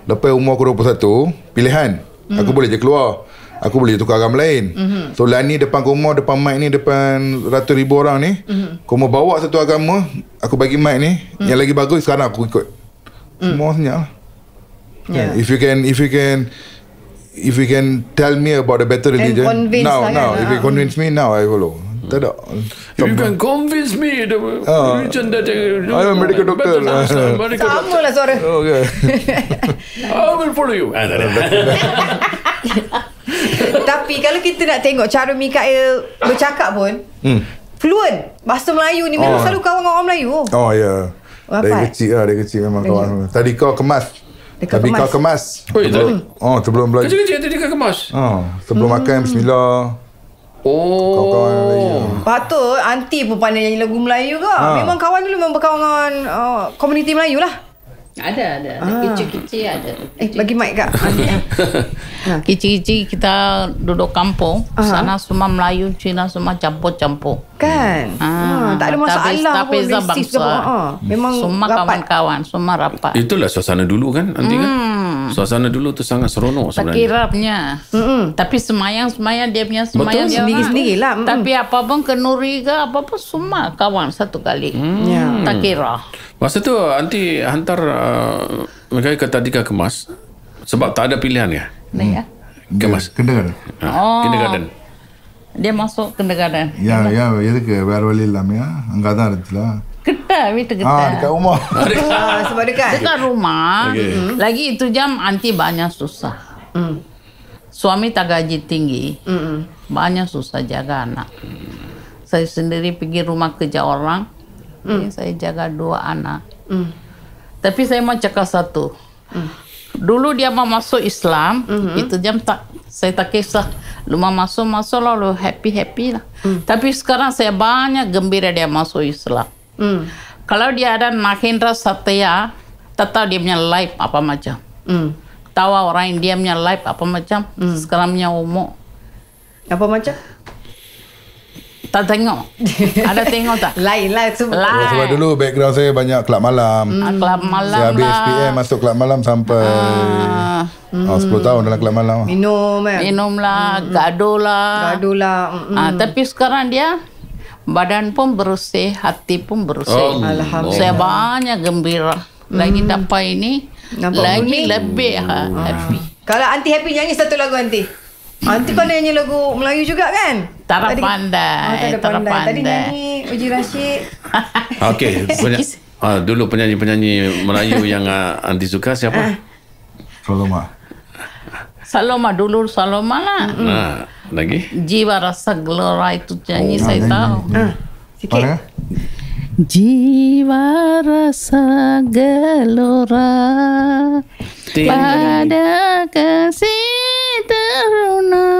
Lepas umur aku 21, pilihan, aku boleh je keluar, aku boleh tukar agama lain. So lah ni depan rumah, depan mic ni, depan ratus ribu orang ni, kau mau bawa satu agama, aku bagi mic ni, yang lagi bagus sekarang aku ikut. Semua senyap lah. If you can tell me about a better religion now, if you convince me now, I follow. Tak ada. If you can convince me the religion that I'm a medical doctor. Sama lah suara. Okay. I will follow you. Tapi kalau kita nak tengok cara Mikael bercakap pun fluent. Bahasa Melayu ni memang selalu kawan dengan orang Melayu. Oh ya. Dari kecil memang kawan. Tadi kau kemas. Kau kemas. Sebelum belajar. Kecil-kecil tadi kau kemas. Sebelum makan bismillah. Kawan-kawan Melayu. Patut aunty pun pandai nyanyi lagu Melayu ke? Memang kawan dulu memang berkawan dengan komuniti Melayu lah. Ada. Kecil-kecil ada. Bagi mic kak. Kecil-kecil kita duduk kampung. Sana semua Melayu, Cina semua campur-campur. Kan? Tak ada masalah tapi pun. bangsa. Memang semua rapat. Kawan-kawan, semua rapat. Itulah suasana dulu kan, nanti kan. Suasana dulu tu sangat seronok sebenarnya. Takirapnya. Tapi semayang dia punya semayang dia sendiri-sendiri lah. Tapi apapun kenuri ke apa-apa semua kawan satu kali. Tak kira. Masa tu aunty hantar mereka ke Tadika Kemas sebab tak ada pilihan ya. Kemas. Kindergarten. Kindergarten. Dia masuk kindergarten. Ya ke baru lilam ya. Angkatan itulah. Kita dekat rumah. Sebab dekat rumah. Lagi itu jam aunty banyak susah. Suami tak gaji tinggi. Banyak susah jaga anak. Saya sendiri pergi rumah kerja orang. Saya jaga 2 anak. Tapi saya mau cakap satu. Dulu dia mau masuk Islam, itu jam saya tak kisah. Lu mau masuk lalu happy lah. Tapi sekarang saya banyak gembira dia masuk Islam. Kalau dia ada Mahendra Satya, tak tahu dia punya life apa macam. Tahu orang dia punya life apa macam. Sekarang punya umur apa macam? Tak tengok. Ada tengok tak? Lain lah semua. Sebab dulu background saya banyak kelab malam. Kelab malam saya habis SPM masuk kelab malam sampai 10 tahun dalam kelab malam. Minum lah, gaduh lah. Tapi sekarang dia badan pun bersih, hati pun bersih. Alhamdulillah. Saya banyak gembira. Lagi dapat ini, lagi lebih happy. Kalau aunty happy, nyanyi satu lagu aunty. Aunty pandai nyanyi lagu Melayu juga kan? Tak pandai. Tadi nyanyi Uji Rashid. Okey, dulu penyanyi-penyanyi Melayu yang aunty suka siapa? Saloma dulu Saloma lah. Lagi? Jiwa Rasa Gelora itu nyanyi saya tahu. Sikit. Jiwa rasa gelora pada kasih teruna.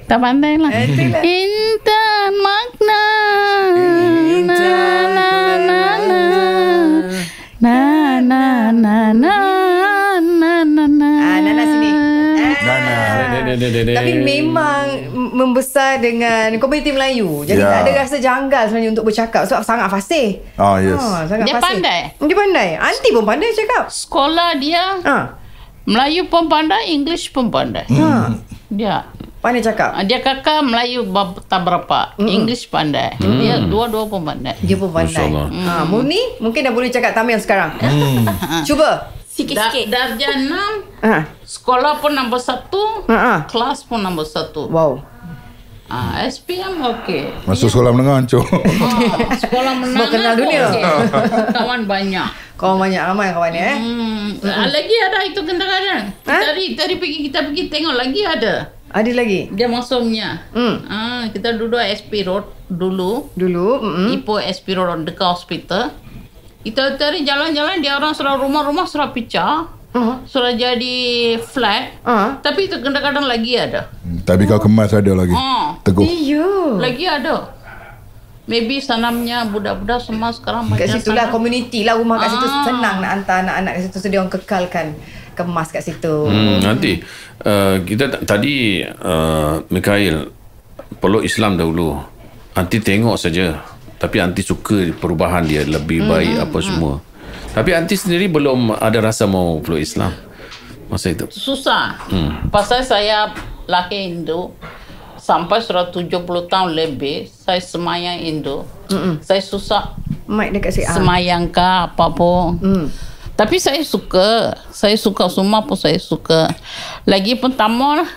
Tak pandai lah. Intan makna. Nana sini. Tapi memang membesar dengan komuniti Melayu. Jadi tak ada rasa janggal sebenarnya untuk bercakap sebab sangat fasih. Yes. Sangat dia fasih. Dia pandai. Aunty pun pandai cakap. Sekolah dia Melayu pun pandai, English pun pandai. Dia pandai cakap. Dia kakak Melayu tak berapa, English pandai. Dia dua-dua pun pandai. Dia pun pandai. Murni mungkin dah boleh cakap Tamil sekarang. Cuba Sikit-sikit. Darjah 6, sekolah pun nombor 1, kelas pun nombor 1. Wow. SPM okey. Masuk sekolah menengah hancur. Sekolah menengah. Semua kenal dunia. Okay. Kawan banyak. Kawan banyak, ramai kawan ya. Lagi ada itu kadang-kadang. Tadi kita pergi tengok lagi ada. Ada lagi? Dia masuknya. Kita duduk SP Road dulu. Ipoh SP Road dekat hospital. Kita tadi jalan-jalan, dia orang sudah rumah-rumah sudah pecah. Sudah jadi flat. Tapi itu kadang-kadang lagi ada. Tapi kau kemas ada lagi. Teguh. Iya. Lagi ada. Maybe sanamnya budak-budak semua sekarang kat macam situ lah, community lah, rumah kat situ senang nak hantar anak-anak kat situ, so dia orang kekalkan kemas kat situ. Nanti kita tadi Mikhail peluk Islam dahulu. Anti tengok saja, tapi anti suka perubahan dia lebih baik apa semua. Tapi anti sendiri belum ada rasa mau peluk Islam masa itu. Susah. Pasal saya laki Hindu. Sampai sudah 70 tahun lebih saya semayang Indo. Saya susah Mic dekat si semayang ke apa pun. Tapi saya suka semua pun saya suka. Lagi pun tamu lah.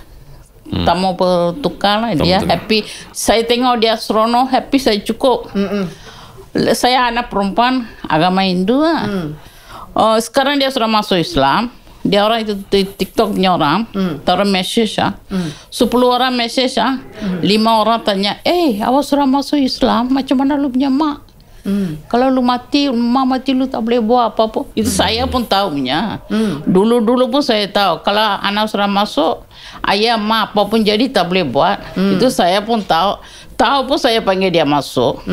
Tamu bertukar lah. Dia happy. Saya tengok dia seronok, happy, saya cukup. Saya anak perempuan agama Hindu lah. Sekarang dia sudah masuk Islam. Dia orang itu TikTok punya orang, taruh message 10 orang message 5 orang tanya, awak sudah masuk Islam, macam mana lu punya mak? Kalau lu mati, mak mati lu tak boleh buat apa-apa. Itu saya pun tahu punya. Dulu pun saya tahu, kalau anak sudah masuk, ayah, mak apa pun jadi tak boleh buat. Itu saya pun tahu. Tahu pun saya panggil dia masuk.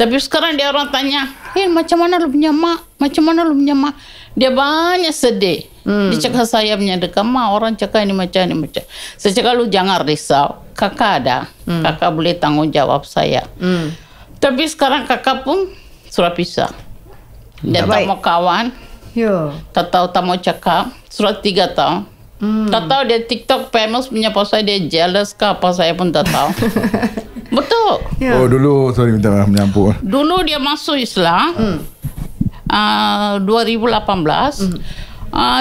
Tapi sekarang dia orang tanya, macam mana lu punya mak? Macam mana lu punya mak? Dia banyak sedih. Dia cakap saya punya dekat mak, orang cakap ini macam. Saya cakap lu jangan risau. Kakak ada. Kakak boleh tanggung jawab saya. Tapi sekarang kakak pun sudah pisah. Dia tak mau kawan. Tak tahu tak mau cakap. Sudah 3 tahun. Tak tahu dia TikTok famous punya pasal dia jealous ke apa, saya pun tak tahu. Betul. Oh dulu, sorry minta maaf menyampur. Dulu dia masuk Islam 2018.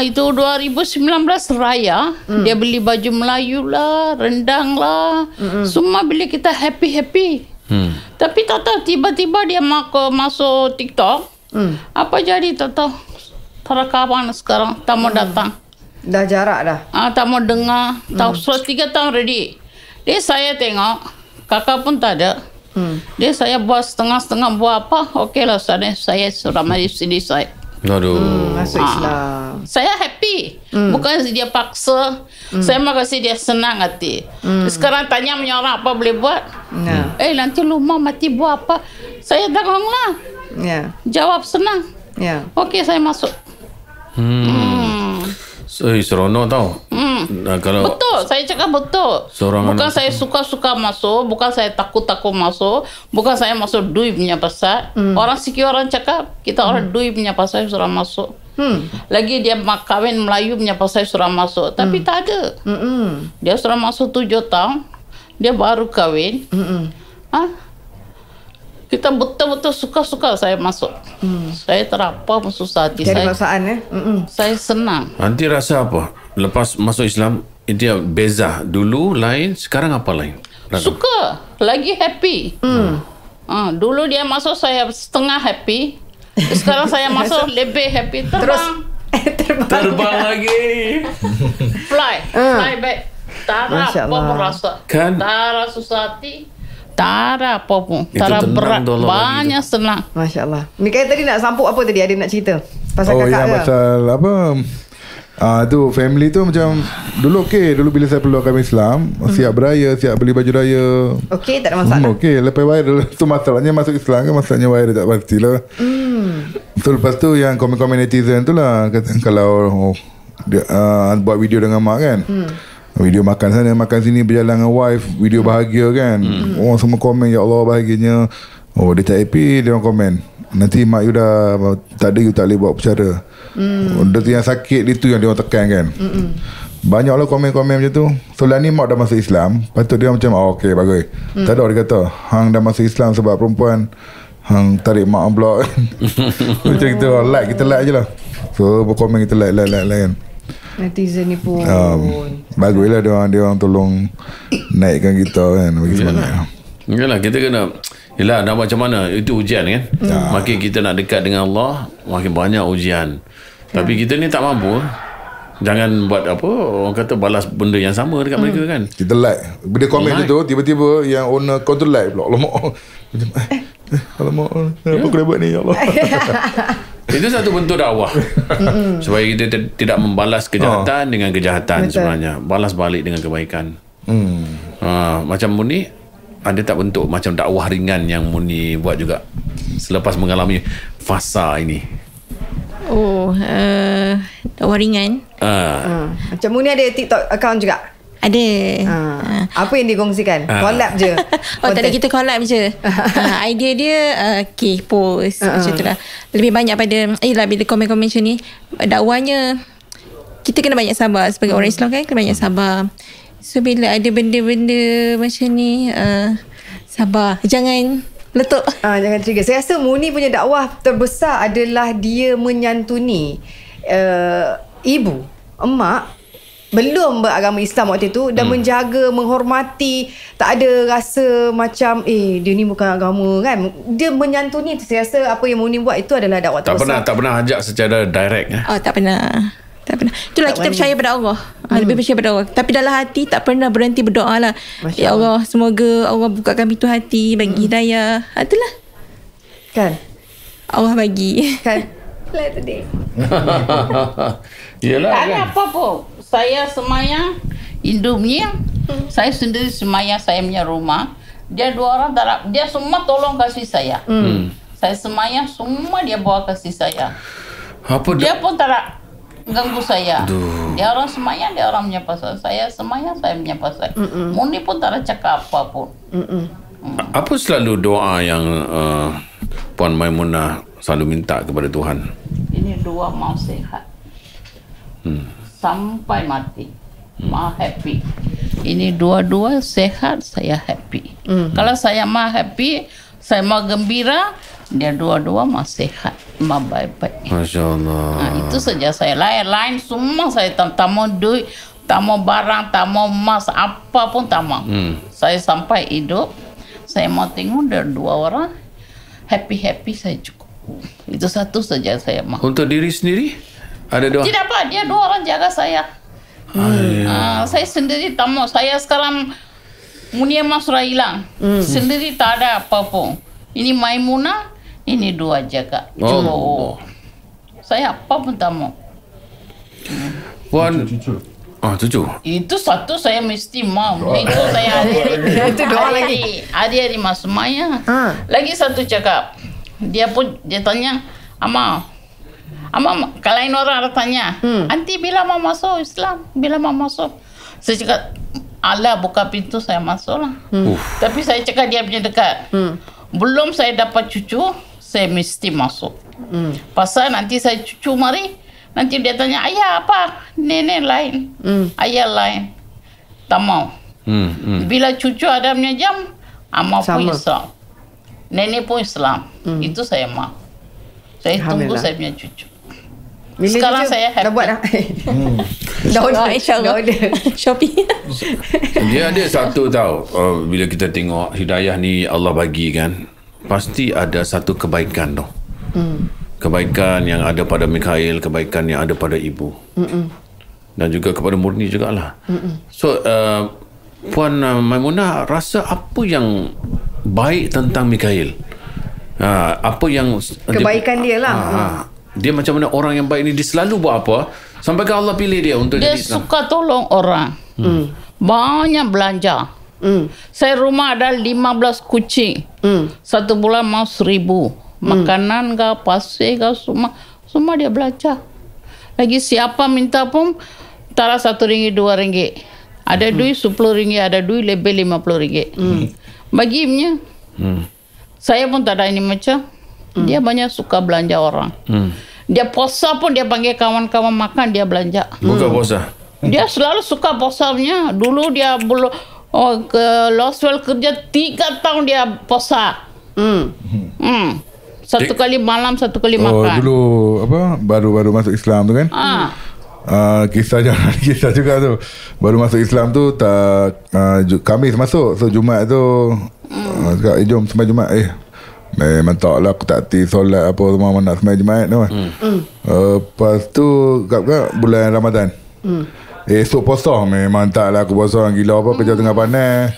Itu 2019 raya. Dia beli baju Melayu lah, rendang lah. Semua beli, kita happy. Tapi tak tahu tiba-tiba dia masuk TikTok. Apa jadi tak tahu. Terakapan sekarang tak mau datang. Dah jarak dah. Tak mau dengar. Tahu sudah 3 tahun ready. Dia saya tengok kakak pun tak ada. Dia saya buat setengah-setengah buat apa. Okey lah, saya sudah mari sini saya. Masuk Islam. Saya happy. Bukan dia paksa. Saya mau kasih dia senang hati. Sekarang tanya punya orang apa boleh buat. Nanti lu mau mati buat apa? Saya tanggung lah. Jawab senang. Okey, saya masuk. Seronok tau. Kalau betul, saya cakap betul. Bukan saya suka-suka masuk, bukan saya takut-takut masuk, bukan saya masuk duit punya pasal. Orang sikit orang cakap kita orang duit punya pasal sudah masuk. Lagi dia kahwin Melayu punya pasal sudah masuk, tapi tak ada. Dia sudah masuk 7 tahun, dia baru kahwin. Kita betul-betul suka-suka saya masuk. Saya terapa pun susah hati cari saya. perasaan Saya senang. Nanti rasa apa? Lepas masuk Islam, dia beza. Dulu lain, sekarang apa lain? Suka. Lagi happy. Dulu dia masuk saya setengah happy. Sekarang saya masuk lebih happy. Terbang lagi. Fly back. Tara apa pun rasa. Tara susah hati. Tara apa pun. Tara berat. Banyak senang. Masya Allah. Mikhail tadi nak sampuk apa tadi? Ada nak cerita? Pasal kakak ke? Pasal apa? Tu family tu macam dulu okey. Dulu bila saya peluk agama Islam, siap beraya, siap beli baju raya. Okey, tak ada masalah. Okey, lepas viral tu masalahnya masuk Islam kan, masalahnya viral tak pastilah. So lepas tu yang komen-komen netizen tu lah kata, kalau dia buat video dengan mak kan. Video makan sana, makan sini, berjalan dengan wife, video bahagia kan. Orang semua komen, ya Allah bahagianya. Oh, dia tak happy, dia orang komen, nanti mak you dah tak ada, you tak boleh buat percara. Dia yang sakit itu yang dia orang tekan kan. Banyak lah komen-komen macam tu. So lah ni mak dah masuk Islam. Lepas tu dia macam okey bagus. Tak ada, dia kata hang dah masuk Islam sebab perempuan, hang tarik mak pula. Macam kita like je lah. So berkomen kita like kan. Netizen ni pun baguslah dia orang tolong naikkan kita kan, bagi semangat. Yalah, kita kena nak macam mana, itu ujian kan. Makin kita nak dekat dengan Allah, makin banyak ujian. Tapi kita ni tak mampu. Jangan buat apa, orang kata balas benda yang sama dekat mereka kan. Kita like bila komen tu, tiba-tiba yang owner kau tu like pula. Alamak, apa aku dah buat ni, ya Allah. Itu satu bentuk dakwah. Supaya kita tidak membalas kejahatan dengan kejahatan. Betul. Sebenarnya balas balik dengan kebaikan. Macam Muni, ada tak bentuk macam dakwah ringan yang Muni buat juga selepas mengalami fasa ini? Dakwah ringan. Macam Muni ada TikTok account juga? Ada. Apa yang dikongsikan? Collab je. Tadi kita collab je. Idea dia post macam tu lah. Lebih banyak pada bila komen-komen macam ni, dakwahnya kita kena banyak sabar. Sebagai orang Islam kan, kena banyak sabar. So bila ada benda-benda macam ni, sabar, jangan letup. Jangan trigger. Saya rasa Muni punya dakwah terbesar adalah dia menyantuni ibu, emak belum beragama Islam waktu itu, dan menjaga, menghormati, tak ada rasa macam dia ni bukan agama kan. Dia menyantuni. Saya rasa apa yang Muni buat itu adalah dakwah terbesar. Tak pernah ajak secara direct. Tak pernah. Itulah kita percaya pada Allah. Lebih percaya pada Allah. Tapi dalam hati tak pernah berhenti berdoa lah. Ya Allah, semoga Allah bukakan pintu hati, bagi hidayah. Itulah kan, Allah bagi kan. Lah tadi. Yelah tak ada apa pun. Saya semayang Indomie, saya sendiri semayang saya punya rumah. Dia dua orang tak, dia semua tolong kasih saya. Saya semayang semua dia bawa kasih saya. Dia pun tak ganggu saya. Dia orang semayang, dia orang punya pasal. Saya semayang, saya punya pasal. Muni pun tak cakap apa pun. Apa selalu doa yang Puan Maimunah selalu minta kepada Tuhan? Ini dua mau sehat sampai mati, mau happy. Ini dua-dua sehat, saya happy. Kalau saya mau happy, saya mau gembira, dia dua-dua mau sehat, mau baik-baik. Masya Allah. Itu saja saya. Lain semua saya tak mau duit, tak mau barang, tak mau emas, apapun tak mau. Saya sampai hidup, saya mau tengok dia dua orang happy-happy, saya cukup. Itu satu saja saya mau. Untuk diri sendiri ada doa? Tidak apa, dia dua orang jaga saya. Saya sendiri tak mau. Saya sekarang Munia Mas sudah hilang. Sendiri tak ada apa-apa. Ini Maimunah, ini dua jaga. Saya apa pun tak mau. Puan cucu. Itu satu saya mesti mau. Itu saya ada. Itu doa lagi. Ada Mas Maya. Lagi satu cakap. Dia tanya, Ama, kalau lain orang ada tanya, anti bila mau masuk Islam? Bila mau masuk? Saya cakap, Allah buka pintu, saya masuk lah. Tapi saya cakap dia punya dekat. Belum saya dapat cucu, saya mesti masuk. Pasal nanti saya cucu mari, nanti dia tanya, ayah apa? Nenek lain. Ayah lain. Tak mau. Bila cucu ada punya jam, ama pun Islam. Nenek pun Islam. Itu saya mau. Saya tunggu saya punya cucu. Sekarang saya happy. Dah buat dah. Dah order. Shopee. Dia ada satu tau, bila kita tengok hidayah ni Allah bagi kan, pasti ada satu kebaikan tau. Kebaikan yang ada pada Mikhail, kebaikan yang ada pada ibu. Dan juga kepada Murni jugalah. So Puan Maimunah rasa apa yang baik tentang Mikhail? Apa yang kebaikan dia lah. Dia macam mana orang yang baik ni, dia selalu buat apa sampai ke Allah pilih dia untuk dia jadi Islam? Suka tolong orang. Banyak belanja. Saya rumah ada 15 kucing. Satu bulan mau 1,000. Makanan ke, pasir ke, semua dia belanja. Lagi siapa minta pun tara RM1, RM2. Ada duit RM10, ada duit lebih RM50. Baginya saya pun tak ada ini macam. Dia banyak suka belanja orang. Dia puasa pun dia panggil kawan-kawan makan, dia belanja. Buka puasa? Dia selalu suka puasanya. Dulu dia ke Loswell kerja 3 tahun dia puasa. Satu kali malam, satu kali makan. Dulu apa baru masuk Islam tu kan. Kisah juga tu. Baru masuk Islam tu tak Khamis masuk. So Jumaat tu cakap jom sembah Jumaat. Memang tak lah, aku tak hati solat apa semua nak sembah Jumaat tu. Lepas tu kat bulan Ramadan. Esok puasa memang tak lah aku puasa. Gila apa kerja tengah panas.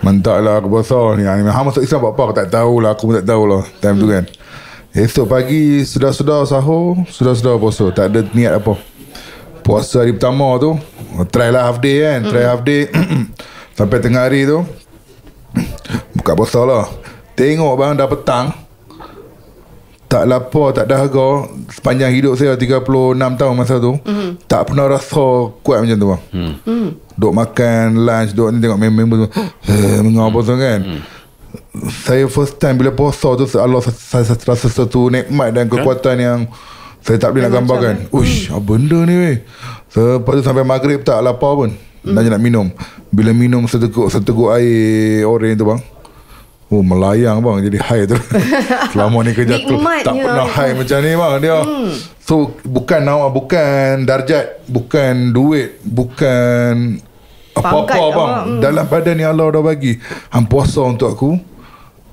Mentak lah aku puasa ni. Masuk Islam buat apa aku tak tahulah. Aku pun tak tahulah time tu kan. Esok pagi sudah sahur, sudah puasa. Tak ada niat apa. Puasa hari pertama tu try lah half day kan. Try half day sampai tengah hari tu buka puasa lah. Tengok bang dah petang. Tak lapar, tak dahaga. Sepanjang hidup saya 36 tahun masa tu, tak pernah rasa kuat macam tu bang. Duk makan lunch, duk ni tengok member tu mengapa puasa kan. Saya first time bila puasa tu Allah saya rasa satu nikmat dan kekuatan yang saya tak boleh nak gambarkan. Uish, apa benda ni weh. Lepas tu sampai maghrib tak lapar pun. Nak minum. Bila minum seteguk air orange tu bang, melayang bang. Jadi high tu. Selama ni kerja tu tak pernah high macam ni bang dia. So bukan darjat, bukan duit, bukan apa-apa bang. Dalam badan ni Allah dah bagi. Hang puasa untuk aku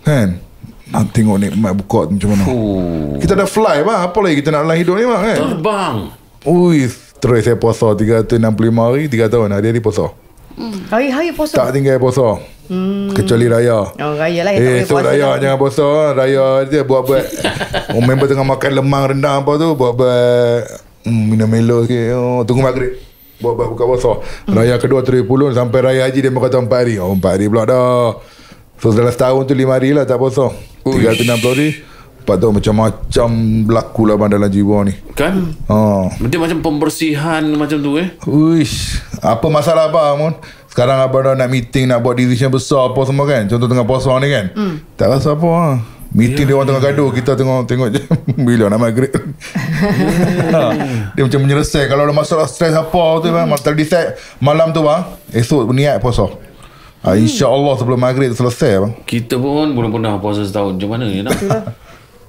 kan. Nak tengok nikmat buka macam mana. Kita dah fly bang. Apa lagi kita nak dalam hidup ni bang kan. Terbang. Terus saya puasa 365 hari 3 tahun. Hari-hari puasa. Hari-hari puasa. Tak tinggal puasa. Kecuali raya. Raya lah yang tak boleh so puasa. Raya jangan puasa. Raya dia buat member tengah makan lemang rendang apa tu, buat minum melo sikit. Tunggu maghrib buat buka puasa. Raya kedua 30 sampai raya haji dia kata 4 hari. 4 hari pula dah. So dalam setahun tu 5 hari lah tak puasa. 360 hari. Lepas tu macam-macam berlaku lah bang dalam jiwa ni. Kan? Berarti macam pembersihan macam tu Uish. Apa masalah abang Mun? Sekarang abang dah nak meeting, nak buat decision besar apa semua kan. Contoh tengah puasa ni kan. Tak rasa apa lah. Meeting dia orang tengah gaduh. Kita tengok je bila nak maghrib. Dia macam menyelesai. Kalau ada masalah stres apa tu bang, decide malam tu bang, esok berniat puasa. InsyaAllah sebelum maghrib selesai bang. Kita pun belum pernah puasa setahun. Macam mana ni nak?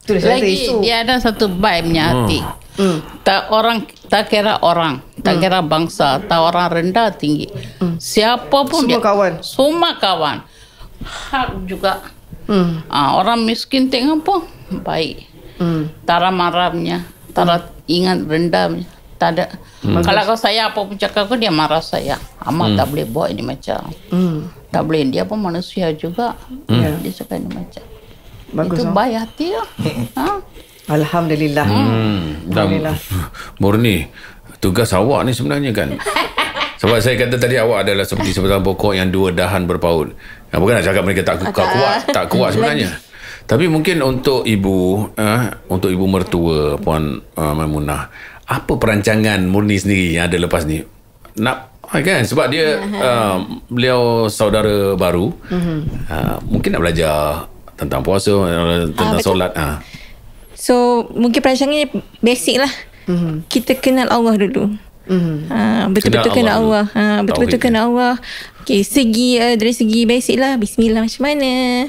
Lagi dia ada satu vibe-nya hati. Tak kira orang, tak kira bangsa, tak orang rendah tinggi. Siapa pun semua dia, kawan. Semua kawan. Hak juga. Orang miskin tengok apa? Baik. Tara marahnya, tara ingat rendahnya. Tak ada. Kalau saya apa pun cakap dia marah saya. Amat tak boleh buat ini macam. Tak boleh, dia pun manusia juga. Dia cakap ini macam. Bagus, itu baik hati lah. Alhamdulillah. Alhamdulillah. Murni, tugas awak ni sebenarnya kan. Sebab saya kata tadi awak adalah seperti sebatang pokok yang dua dahan berpaut. Bukan nak cakap mereka tak kuat sebenarnya. Tapi mungkin untuk ibu mertua Puan Maimunah, apa perancangan Murni sendiri yang ada lepas ni? Nak kan sebab dia beliau saudara baru. Mungkin nak belajar tentang puasa, tentang solat. So mungkin perancangannya basic lah. Kita kenal Allah dulu. Betul-betul kenal Allah. Betul-betul kenal Allah. Okay, dari segi basic lah, bismillah macam mana.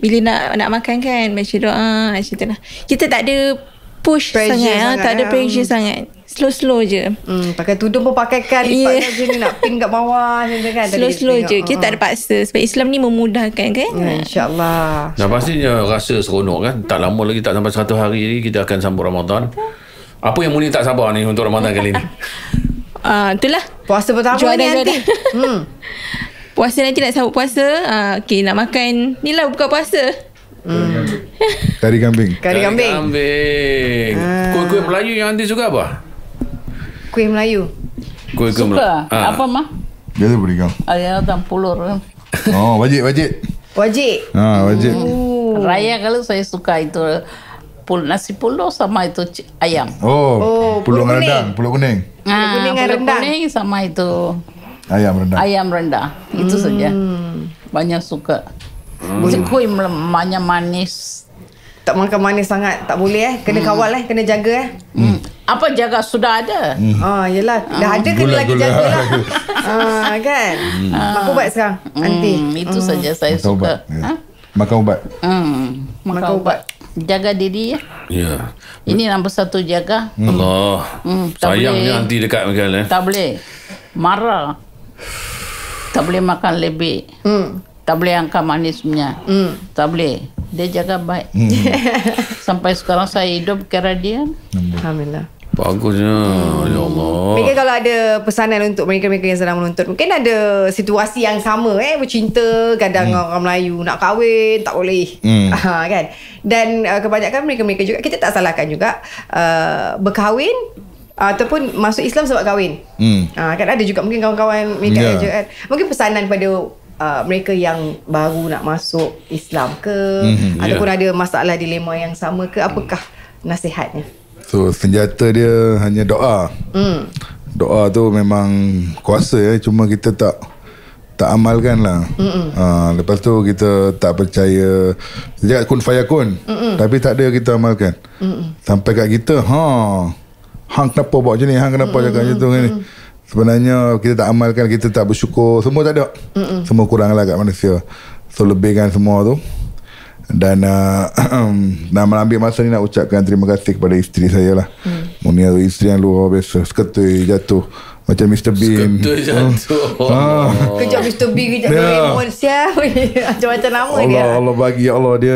Bila nak makan kan, baca doa macam tu lah. Kita tak ada push sangat, tak ada pressure sangat. Slow je. Pakai tudung pun pakaikan, lipat je ni nak pin kat bawah macam tu kan. Slow je. Kita tak ada paksa sebab Islam ni memudahkan kan. InsyaAllah. Dan pastinya rasa seronok kan. Tak lama lagi, tak sampai 100 hari lagi kita akan sambut Ramadan. Apa yang Murni tak sabar ni untuk Ramadan kali ni? Itulah puasa pertama ni nanti. Puasa nanti nak sambut puasa. Okay, nak makan ni lah buka puasa. Kari kambing. Kuih-kuih Melayu yang nanti suka apa? Kuih Melayu. Kuih-kuih Melayu. Apa mah? Dia tu beri kau. Ada dan pulur. Wajib. Wajib. Raya kalau saya suka itu nasi pulur sama itu ayam. Pulau rendang, pulau kuning. Kuning rendang. Kuning sama itu ayam rendang. Itu saja. Banyak suka. Kuih banyak manis. Tak makan manis sangat, tak boleh kena kawal kena jaga Apa jaga sudah ada. Yelah, dah ada kena lagi jaga lah. Kan. Makan ubat sekarang nanti. Itu saja saya suka. Makan ubat. Makan ubat. Jaga diri ya. Ya. Ini nombor satu, jaga. Allah. Tak Sayangnya boleh. anti dekat Miguel. Tak boleh marah. Tak boleh makan lebih. Tak boleh angkat manisnya. Tak boleh. Dia jaga baik. Sampai sekarang saya hidup kira dia. Alhamdulillah. Bagusnya. Ya Allah. Mungkin kalau ada pesanan untuk mereka-mereka yang sedang menuntut, mungkin ada situasi yang sama bercinta, kadang orang Melayu nak kahwin tak boleh. Kan? Dan kebanyakan mereka-mereka juga, kita tak salahkan juga berkahwin ataupun masuk Islam sebab kahwin. Kan ada juga mungkin kawan-kawan mereka juga kan. Mungkin pesanan pada mereka yang baru nak masuk Islam ke, ataupun ada masalah dilema yang sama ke, apakah nasihatnya? So senjata dia hanya doa. Doa tu memang kuasa cuma kita tak amalkan lah. Lepas tu kita tak percaya. Dia kun fayakun, tapi tak ada kita amalkan. Sampai kat kita, hang kenapa buat macam ni, hang kenapa cakap macam tu ni. Sebenarnya kita tak amalkan, kita tak bersyukur, semua tak ada. Semua kurang lah kat manusia. So lebihkan semua tu. Dan nak ambil masa ni nak ucapkan terima kasih kepada isteri saya lah. Munia tu isteri yang luar biasa. Seketui jatuh macam Mr. Bean. Seketui jatuh. Kejap Mr. Bean, kejap Doraemon, siap. Macam-macam nama dia. Allah bagi, Allah dia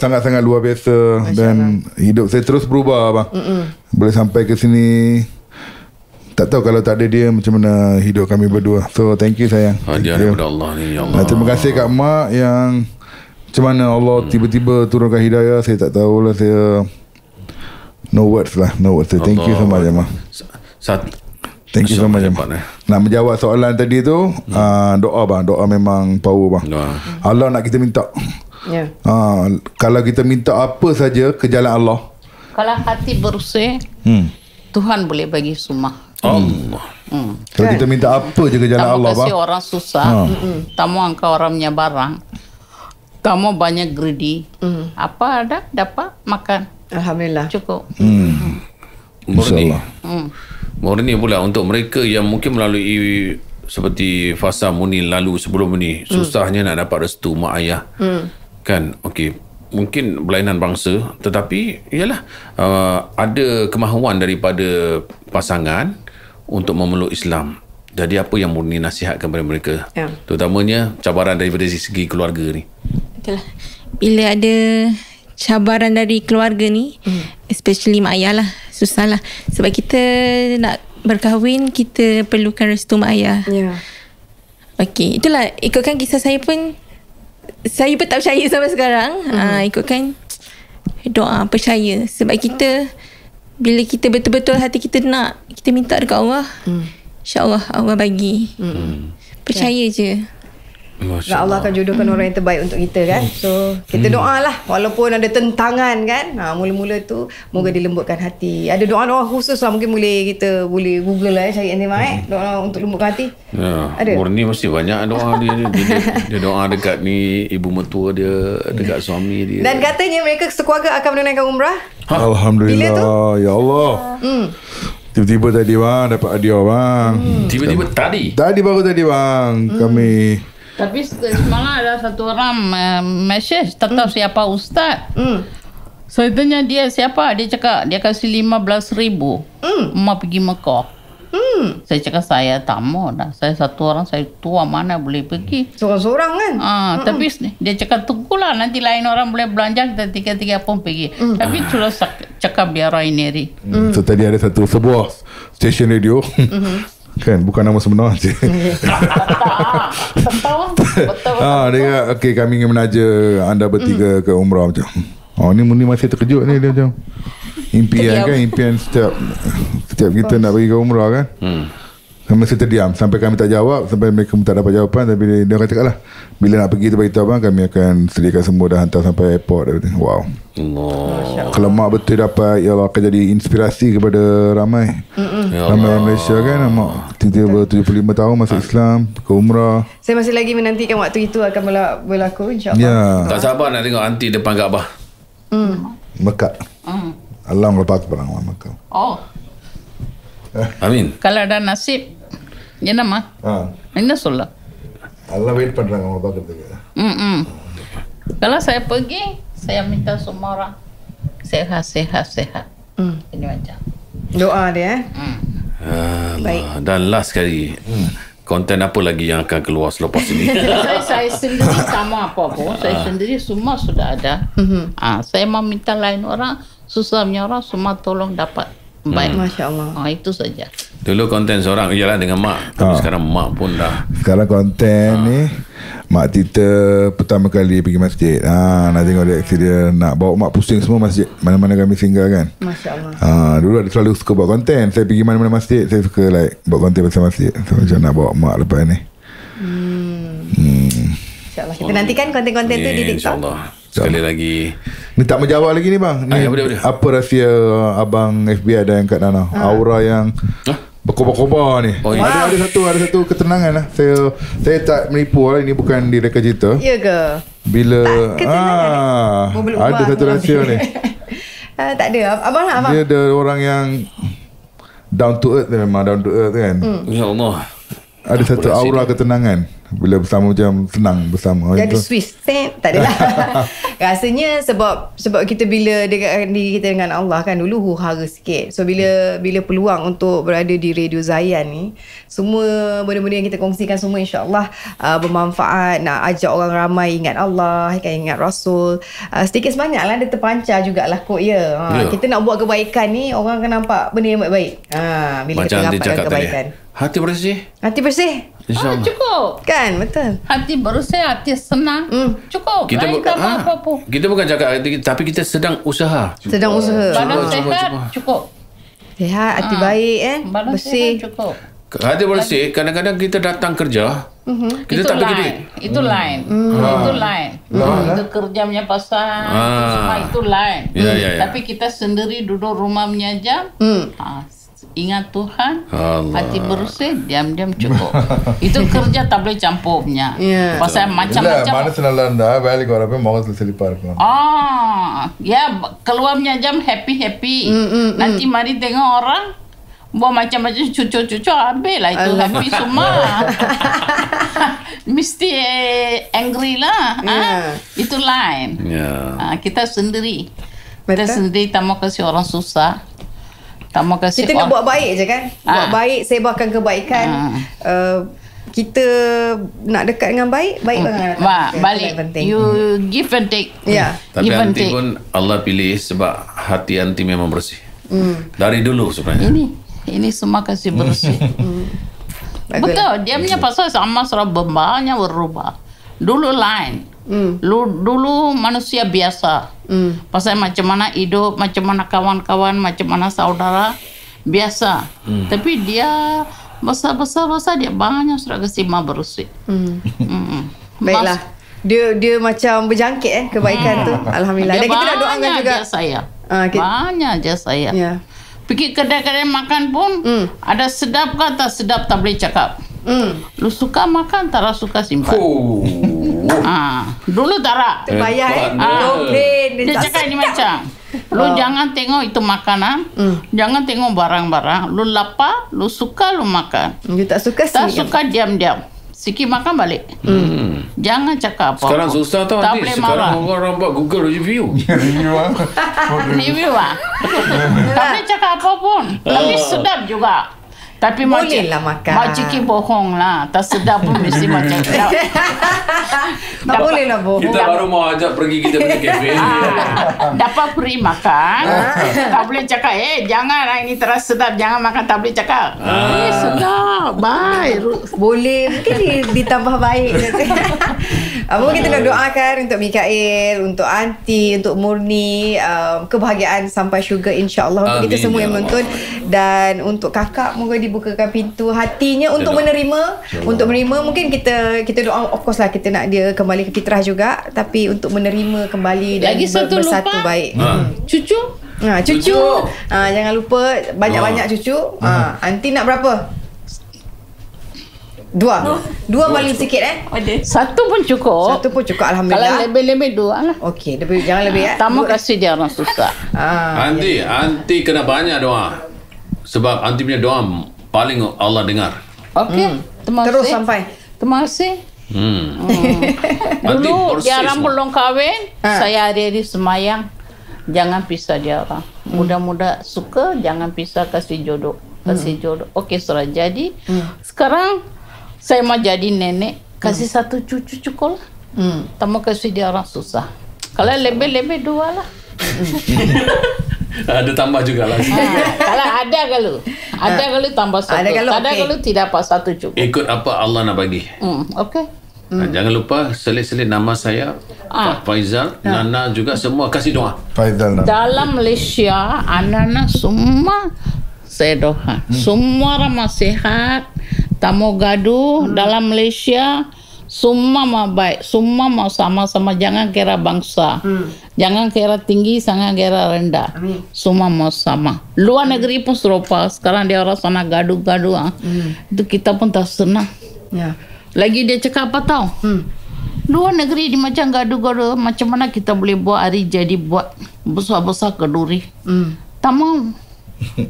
sangat-sangat luar biasa. Dan hidup saya terus berubah bang. Boleh sampai ke sini. Tak tahu kalau tak ada dia macam mana hidup kami berdua. So thank you sayang. Hadiah daripada Allah ni, ya Allah. Terima kasih kat mak yang macam mana Allah tiba-tiba turunkan hidayah. Saya tak tahulah, saya no words. Thank you so much Mak. Thank you so much Mak. Nak menjawab soalan tadi tu, doa bang. Doa memang power bang. Allah nak kita minta. Kalau kita minta apa saja ke jalan Allah, kalau hati bersih, Tuhan boleh bagi semua. Allah. Kalau kita minta apa je ke jalan Allah bang. Kasih orang susah, tamu angkat orang punya barang. Kamu banyak greedy. Apa ada dapat makan. Alhamdulillah. Cukup. Murni pula untuk mereka yang mungkin melalui seperti fasa Muni lalu sebelum ni, susahnya nak dapat restu mak ayah. Kan? Okey. Mungkin berlainan bangsa, tetapi ialah ada kemahuan daripada pasangan untuk memeluk Islam. Jadi apa yang Murni nasihatkan kepada mereka? Terutamanya cabaran daripada segi keluarga ni. Betul lah. Bila ada cabaran dari keluarga ni, especially mak ayah lah, susah lah. Sebab kita nak berkahwin, kita perlukan restu mak ayah. Okay, itulah, ikutkan kisah saya pun tak percaya sampai sekarang. Ikutkan doa, percaya. Sebab kita, bila kita betul-betul hati kita nak, kita minta dekat Allah, InsyaAllah Allah bagi. Percaya je. Allah akan jodohkan orang yang terbaik untuk kita kan. So kita doalah walaupun ada tentangan kan. Mula-mula tu moga dilembutkan hati. Ada doa-doa khusus lah, mungkin kita boleh google lah cari Antima doa untuk lembutkan hati. Ada. Murni mesti banyak doa dia doa dekat ni ibu mertua dia, dekat suami dia. Dan katanya mereka sekeluarga akan menunaikan umrah. Alhamdulillah. Ya Allah. Tiba-tiba tadi bang dapat hadiah bang. Tiba-tiba tadi baru tadi bang kami. Tapi semalam ada satu orang message, tak tahu siapa ustaz. Saya tanya dia siapa, dia cakap dia kasih 15,000 Mak pergi Mekah. Saya cakap saya tak mau dah. Saya satu orang, saya tua, mana boleh pergi. Seorang-seorang kan. Tapi dia cakap tunggulah, nanti lain orang boleh belanja, kita tiga-tiga pun pergi. Tapi sudah cakap biar ini. So tadi ada sebuah stesen radio. Kan bukan nama sebenar je. Betul. Dia kata okey, kami ingin menaja anda bertiga ke umrah macam. Ni Muni masih terkejut ni, dia macam impian kan, impian setiap kita nak pergi ke umrah kan. Kami mesti terdiam sampai kami tak jawab, sampai mereka tak dapat jawapan. Tapi dia kata lah, bila nak pergi tu beritahu abang, kami akan sediakan semua dan hantar sampai airport. Wow. Allah. Kalau mak betul dapat, ya Allah, akan jadi inspirasi kepada ramai orang Malaysia kan. Mak tiba-tiba 75 tahun masuk Islam, ke umrah. Saya masih lagi menantikan waktu itu akan berlaku, insyaAllah. Tak sabar nak tengok aunty depan Kaabah. Mekah. Allah lepas perang Mekah. Amin. Kalau ada nasib, ya nama. Ini solat. Allah wait pandang Allah bakal tu. Kalau saya pergi, saya minta semua orang sehat. Ini macam. Doa dia Baik. Dan last sekali, konten apa lagi yang akan keluar selepas ini? saya sendiri sama apa-apa. Saya sendiri semua sudah ada. Saya mau minta lain orang, susahnya orang semua tolong dapat baik. Masya Allah. Itu saja. Dulu konten seorang ialah dengan mak, tapi sekarang mak pun dah. Sekarang konten ni mak Tita pertama kali pergi masjid. Nak tengok reaksi dia. Nak bawa mak pusing semua masjid mana-mana kami singgah kan. Masya Allah. Dulu ada selalu suka buat konten. Saya pergi mana-mana masjid, saya suka buat konten pasal masjid. So macam nak bawa mak lepas ni. InsyaAllah kita nantikan konten-konten tu di TikTok. InsyaAllah. Sekali lagi. Ni tak menjawab lagi ni bang. Ni apa rahsia abang FBI ada yang kat Nana? Aura yang berkobar-kobar ni. Ada satu ketenangan lah. Saya tak menipu lah. Ini bukan direka cerita. Ya ke? Bila ada satu rahsia ni. Tak ada. Abang lah abang. Dia ada orang yang down to earth. Memang down to earth kan. Ya Allah. Ada satu aura ketenangan bila bersama, macam senang bersama. Jadi Swiss tak adalah. Rasanya sebab kita bila dekatkan diri kita dengan Allah kan, dulu huru-hara sikit. So bila peluang untuk berada di Radio Zayan ni, semua benda-benda yang kita kongsikan semua insya-Allah bermanfaat, nak ajak orang ramai ingat Allah, kan, ingat Rasul. Sedikit sebanyaklah dia terpancar jugalah kot ya. Kita nak buat kebaikan ni, orang akan nampak benda yang baik. Bila macam kita rapatkan kebaikan. Hati bersih. Hati bersih. Cukup. Kan, betul. Hati bersih, hati senang. Cukup. Kita apa-apa. Kita bukan cakap tapi kita sedang usaha. Sedang usaha. Badan sehat, cukup. Sehat, hati baik kan. Badan bersih. sehat, cukup. Hati bersih. Kadang-kadang kita datang kerja, kita tak pergi duit. Itu lain. Itu lain. Itu kerja punya pasal. Semua itu lain. Ya. Tapi kita sendiri duduk rumah punya jam. Ingat Tuhan, hati bersih, diam-diam cukup. Itu kerja tak boleh campur punya. Pasal macam-macam. Mana senalan dah balik orang pun mau selipar kan. Ya keluar punya jam happy. Nanti mari tengok orang buat macam-macam cucu-cucu habis lah itu happy semua. Mesti angry lah. Itu lain. Kita sendiri. Kita sendiri tak mau kasih orang susah. Tak mau kasih kita nak buat baik je kan. Buat baik, sebarkan kebaikan. Kita nak dekat dengan baik dengan balik. You give and take. Tapi Anti pun Allah pilih sebab hati Anti memang bersih. Dari dulu sebenarnya. Ini semua kasih bersih. Betul. Dia punya pasal sama serba banyak berubah. Dulu lain. Dulu manusia biasa. Pasal macam mana hidup, macam mana kawan-kawan, macam mana saudara, biasa. Tapi dia besar dia banyak sudah kesimah bersih. Baiklah. Dia macam berjangkit kebaikan tu. Alhamdulillah. Dan kita nak doakan juga. Banyak je saya. Pergi kedai-kedai makan pun ada sedap ke tak sedap tak boleh cakap. Lu suka makan, tak suka simpan. Dulu tak terbayar dia cakap ni macam lu jangan tengok itu makanan, jangan tengok barang-barang. Lu lapar, lu suka lu makan. Lu tak suka diam-diam. Sikit makan balik. Jangan cakap apa. Sekarang susah tau. Tak boleh marah. Sekarang orang buat Google review. Review tak boleh cakap apa pun. Tapi sedap juga. Tapi boleh lah makan. Macam bohong lah. Tak sedap pun mesti macam tu. Tak boleh lah bohong. Kita baru mau ajak pergi kita pergi kafe. Dapat free makan. Tak boleh cakap jangan ini terasa sedap. Jangan makan. Tak boleh cakap sedap. Baik. Boleh. Mungkin ditambah baik. Mungkin kita nak doakan untuk Mikael, untuk Anti, untuk Murni, kebahagiaan sampai syurga insya-Allah untuk kita semua yang menonton. Dan untuk kakak, moga dibukakan pintu hatinya untuk menerima. Untuk menerima, mungkin kita doa, of course lah kita nak dia kembali ke fitrah juga, tapi untuk menerima kembali dan lagi satu bersatu lupa, baik. Cucu. Cucu. Jangan lupa banyak-banyak cucu. Anti nak berapa? Dua paling sikit Satu pun cukup. Alhamdulillah. Kalau lebih-lebih dua lah. Okey, jangan lebih Tamu kasih dia orang susah. Anti kena banyak doa. Sebab Anti punya doa paling Allah dengar. Okey. Terus sampai. Terima kasih. Dulu dia orang belum kahwin, saya hari-hari semayang. Jangan pisah dia orang. Muda-muda suka, jangan pisah, kasih jodoh. Kasih jodoh. Okey, sudah jadi. Sekarang saya mau jadi nenek, kasih satu cucu cukup lah. Tak mau kasih dia orang susah. Kalau lebih-lebih 2 lah. Ada tambah juga lah. Kalau ada kalau tambah 1. Ada kalau tidak apa 1 cukup. Ikut apa Allah nak bagi. Okey. Jangan lupa selit-selit nama saya, Pak Faizal, Nana juga semua kasih doa. Faizal Dalam Malaysia, anak-anak semua saya doa. Semua ramah sehat, tak mau gaduh dalam Malaysia. Semua mau baik, semua mau sama-sama. Jangan kira bangsa, jangan kira tinggi, jangan kira rendah. Semua mau sama. Luar negeri pun serupa. Sekarang dia orang sana gaduh-gaduh. Itu kita pun tak senang. Lagi dia cakap apa tahu? Luar negeri di macam gaduh-gaduh. Macam mana kita boleh buat hari jadi buat besar-besar keduri? Tak mau.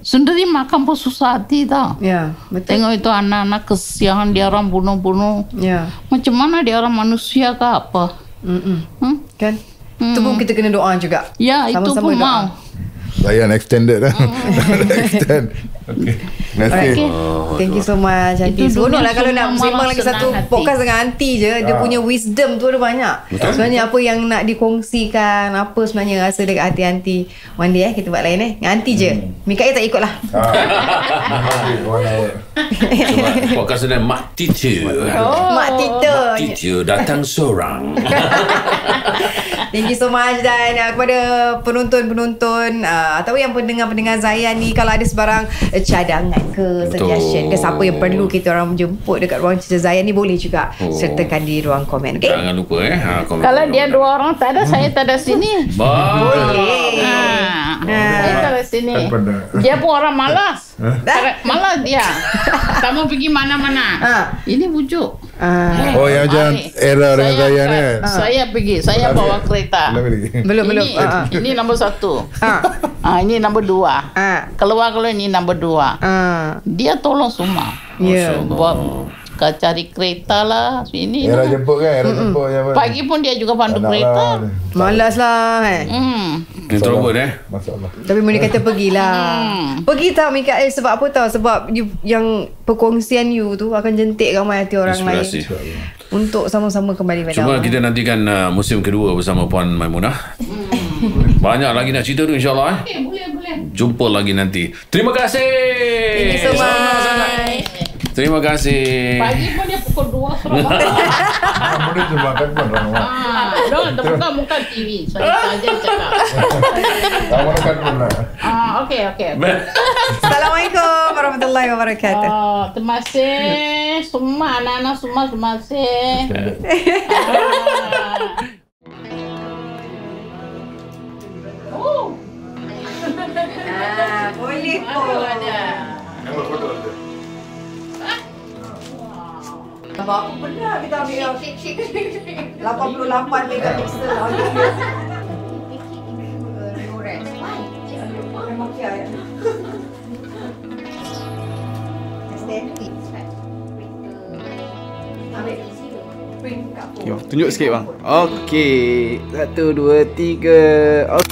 Sendiri makan pun susah hati tau. Ya, betul. Tengok itu anak-anak kesian dia orang bunuh-bunuh. Ya. Macam mana dia orang manusia ke apa? Kan? Itu pun kita kena doa juga. Ya, itu Sama-sama pun doa. mau. Layan extended lah. Extend. Okay. Terima kasih. Thank you so much, Aunty. Itu Seronok lah dunia kalau nak semua sembang orang lagi senang satu hati. podcast dengan Aunty je. Dia punya wisdom tu ada banyak. Sebenarnya apa yang nak dikongsikan, apa sebenarnya rasa dekat hati Aunty. One day kita buat lain dengan Aunty je. Mikael tak ikut lah. Cuma podcast dengan Mak Teacher. Mak Tita. Teacher datang seorang. Thank you so much. Dan kepada penonton-penonton atau yang pendengar-pendengar Zayan ni, kalau ada sebarang cadangan ke suggestion ke siapa yang perlu kita orang jemput dekat ruang cerita Zayan ni, boleh juga sertakan di ruang komen. Okay? Jangan lupa komen. Kalau dia 2 orang tak ada, saya tak ada sini. Boleh. Saya tak ada sini. Dia pun orang malas. Malas dia. Tak mau pergi mana-mana. Ini bujuk. Oh, yang macam era dengan Zayan ni. Saya pergi. Saya bawa kereta. Belum. Ini nombor 1. Ini nombor 2. Keluar ini nombor 2. Dia tolong semua. Ya. Buat cari kereta lah. Ini Era lah. jemput kan? Era jemput yang apa? Pagi pun dia juga pandu kereta. Malas lah. Introvert Masalah. Tapi Moni kata pergilah. Pergi tau Mikael. Sebab apa tau? Sebab yang perkongsian you tu akan jentik ramai hati orang Inspirasi. lain. Untuk sama-sama kembali pada Cuma Allah. kita nantikan musim kedua bersama Puan Maimunah. Banyak lagi nak cerita tu insyaAllah. Boleh. Jumpa lagi nanti. Terima kasih. Thank you so much. Terima kasih. Pagi pun dia pukul 2 suruh bangun. Benda tu makan pun orang. Dia terbuka muka TV. Saya saja cakap. Makan pun lah. Okey. Assalamualaikum warahmatullahi wabarakatuh. Terima kasih semua anak-anak semua, terima kasih. Boleh pun. Nampak aku pernah kita ambil yang 88 megapixel. Tunjuk sikit bang. Okey. 1, 2, 3. Okey.